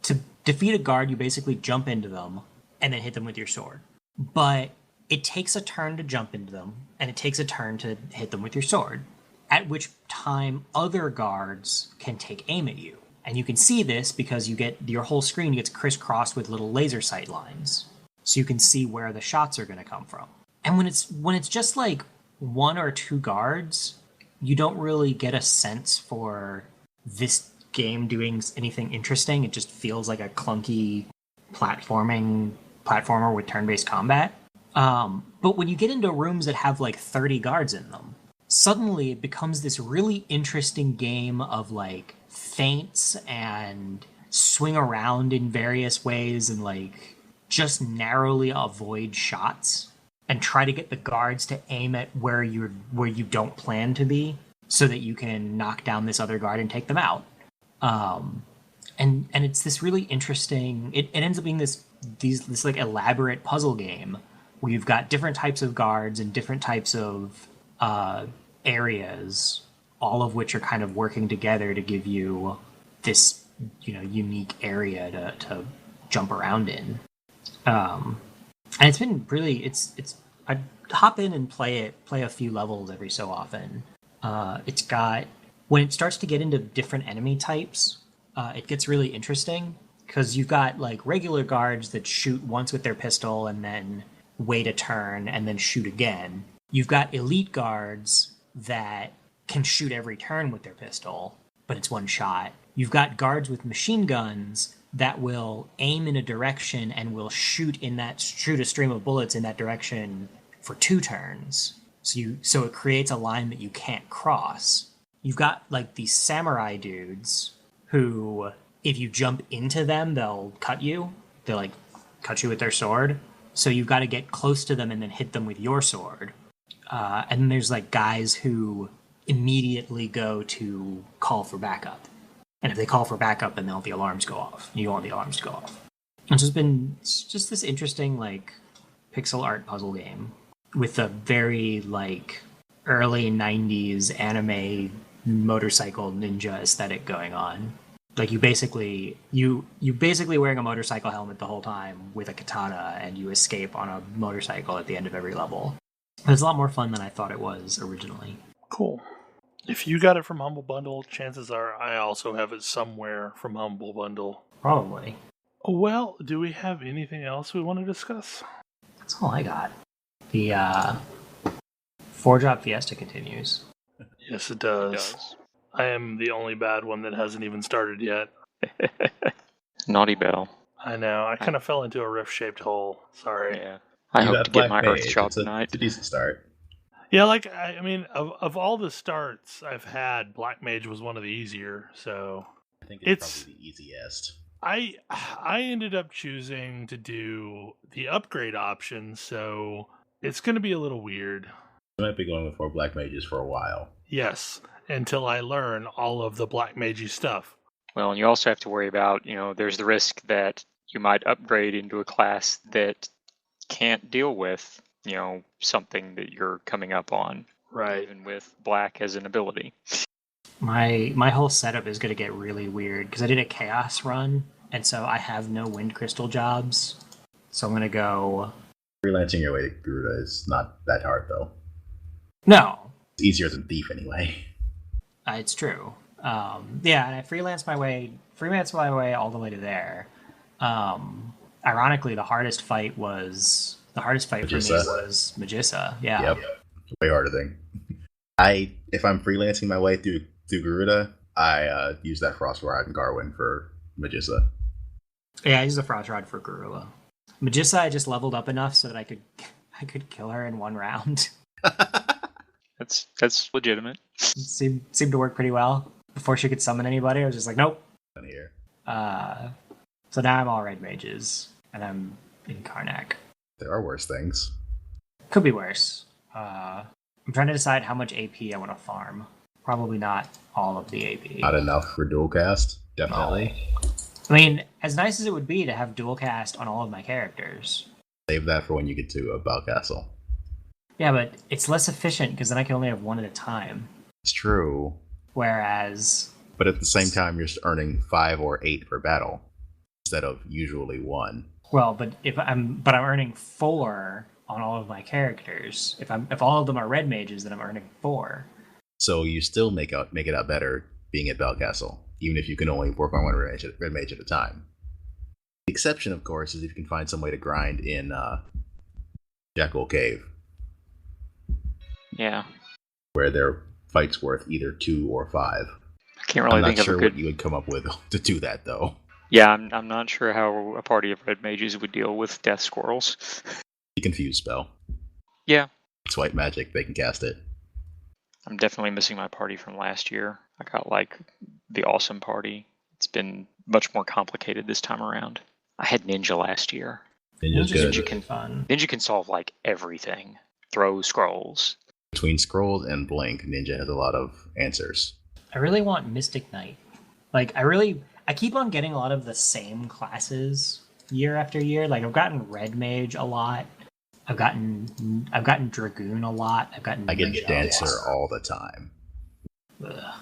to defeat a guard, you basically jump into them and then hit them with your sword. But it takes a turn to jump into them, and it takes a turn to hit them with your sword, at which time other guards can take aim at you. And you can see this because your whole screen gets crisscrossed with little laser sight lines, so you can see where the shots are going to come from. And when it's just like one or two guards, you don't really get a sense for this game doing anything interesting. It just feels like a clunky platformer with turn-based combat. But when you get into rooms that have like 30 guards in them, suddenly it becomes this really interesting game of like feints and swing around in various ways and like just narrowly avoid shots and try to get the guards to aim at where you don't plan to be so that you can knock down this other guard and take them out. And it's this really interesting. It ends up being this like elaborate puzzle game where you've got different types of guards and different types of areas, all of which are kind of working together to give you this unique area to jump around in. And it's been really I hop in and play a few levels every so often. It's got, when it starts to get into different enemy types, it gets really interesting because you've got like regular guards that shoot once with their pistol and then wait a turn and then shoot again. You've got elite guards that can shoot every turn with their pistol, but it's one shot. You've got guards with machine guns that will aim in a direction and will shoot a stream of bullets in that direction for 2 turns. So it creates a line that you can't cross. You've got like these samurai dudes who, if you jump into them, they'll cut you. They'll like cut you with their sword. So you've got to get close to them and then hit them with your sword. And then there's like guys who immediately go to call for backup. And if they call for backup, then the alarms go off. You want the alarms to go off. It's just this interesting like pixel art puzzle game with a very like early 90s anime motorcycle ninja aesthetic going on. Like you basically wearing a motorcycle helmet the whole time with a katana, and you escape on a motorcycle at the end of every level. It's a lot more fun than I thought it was originally. Cool. If you got it from Humble Bundle, chances are I also have it somewhere from Humble Bundle. Probably. Well, do we have anything else we want to discuss? That's all I got. The Four Job Fiesta continues. Yes, it does. I am the only bad one that hasn't even started yet. Naughty Bell. I know. I kind of fell into a rift-shaped hole. Sorry. Yeah. I hope to get my Earth shot tonight. It's a decent start. Yeah, like, I mean, of all the starts I've had, Black Mage was one of the easier, so... I think it's probably the easiest. I ended up choosing to do the upgrade option, so It's going to be a little weird. I might be going with 4 black mages for a while. Yes, until I learn all of the black magey stuff. Well, and you also have to worry about, there's the risk that you might upgrade into a class that can't deal with, something that you're coming up on. Right. Even with black as an ability. My whole setup is going to get really weird because I did a chaos run, and so I have no wind crystal jobs. So I'm going to go... Freelancing your way to Garuda is not that hard, though. No. It's easier than Thief, anyway. It's true. And I freelanced my way all the way to there. Ironically, the hardest fight for me was Magissa. Yeah. Yep. Way harder thing. If I'm freelancing my way through Garuda, I use that Frost Rod and Garwin for Magissa. Yeah, I use the Frost Rod for Garula. Magissa, I just leveled up enough so that I could kill her in one round. That's legitimate. It seemed to work pretty well. Before she could summon anybody, I was just like, nope. Here. So now I'm all red mages, and I'm in Karnak. There are worse things. Could be worse. I'm trying to decide how much AP I want to farm. Probably not all of the AP. Not enough for dual cast, definitely. No. I mean, as nice as it would be to have dual cast on all of my characters. Save that for when you get to Belghast. Yeah, but it's less efficient because then I can only have one at a time. It's true. Whereas... But at the same time, you're earning 5 or 8 per battle instead of usually 1. Well, but I'm earning 4 on all of my characters. If all of them are red mages, then I'm earning 4. So you still make it out better being at Belghast, even if you can only work on one red mage at a time. The exception, of course, is if you can find some way to grind in Jackal Cave. Yeah. Where their fight's worth either 2 or 5. I can't really think of a good... I'm not sure what you would come up with to do that, though. Yeah, I'm not sure how a party of red mages would deal with death squirrels. The confuse spell. Yeah. It's white magic, they can cast it. I'm definitely missing my party from last year. I got the awesome party. It's been much more complicated this time around. I had Ninja last year. Ninja's good. Ninja can solve everything. Throw scrolls. Between scrolls and blink, Ninja has a lot of answers. I really want Mystic Knight. I keep on getting a lot of the same classes year after year. I've gotten Red Mage a lot. I've gotten Dragoon a lot. I get Dancer all the time. Ugh.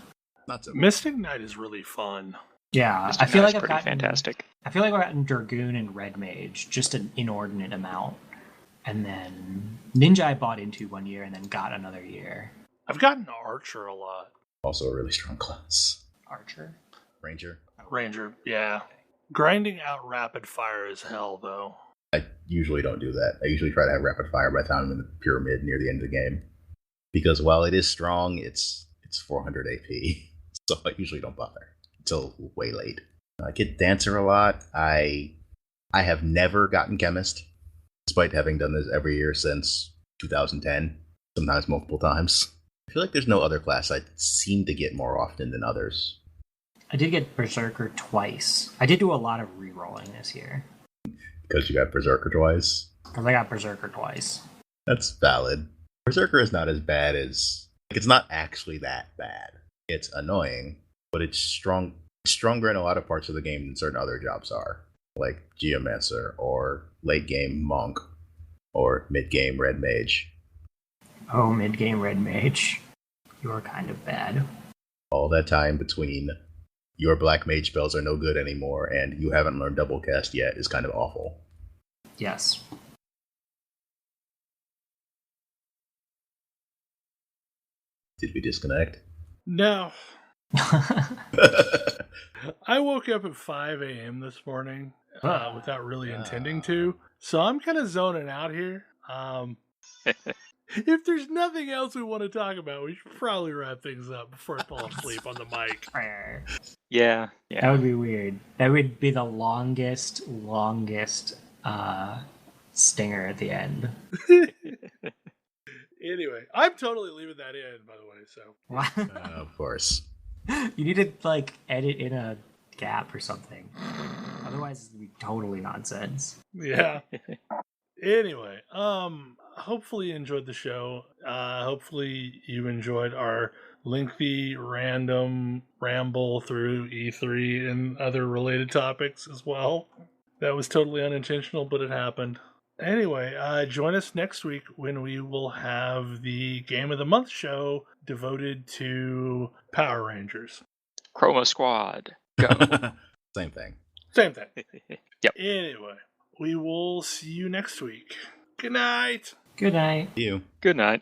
Not so Mystic Knight is really fun. Yeah, Mystic I feel Knight like is pretty fantastic. I feel like I've gotten Dragoon and Red Mage, just an inordinate amount. And then Ninja I bought into one year and then got another year. I've gotten Archer a lot. Also a really strong class. Archer? Ranger, yeah. Grinding out rapid fire is hell, though. I usually don't do that. I usually try to have rapid fire by the time I'm in the pyramid near the end of the game. Because while it is strong, it's 400 AP. So I usually don't bother until way late. I get Dancer a lot. I have never gotten Chemist, despite having done this every year since 2010, sometimes multiple times. I feel like there's no other class I seem to get more often than others. I did get Berserker twice. I did do a lot of re-rolling this year. Because you got Berserker twice? Because I got Berserker twice. That's valid. Berserker is not as bad as... it's not actually that bad. It's annoying, but it's strong. It's stronger in a lot of parts of the game than certain other jobs are. Like Geomancer, or late game Monk, or mid game Red Mage. Oh, mid game Red Mage. You're kind of bad. All that time between your black mage spells are no good anymore and you haven't learned double cast yet is kind of awful. Yes. Did we disconnect? No. I woke up at 5 a.m. this morning without really intending to, so I'm kind of zoning out here. If there's nothing else we want to talk about, we should probably wrap things up before I fall asleep on the mic. Yeah. That would be weird. That would be the longest stinger at the end. Anyway, I'm totally leaving that in, by the way. So, of course, you need to edit in a gap or something. Otherwise, it would be totally nonsense. Yeah. Anyway, hopefully you enjoyed the show. Hopefully you enjoyed our lengthy, random ramble through E3 and other related topics as well. That was totally unintentional, but it happened. Anyway, join us next week when we will have the Game of the Month show devoted to Power Rangers. Chroma Squad. Go. Same thing. Same thing. Yep. Anyway, we will see you next week. Good night. Good night. You. Good night.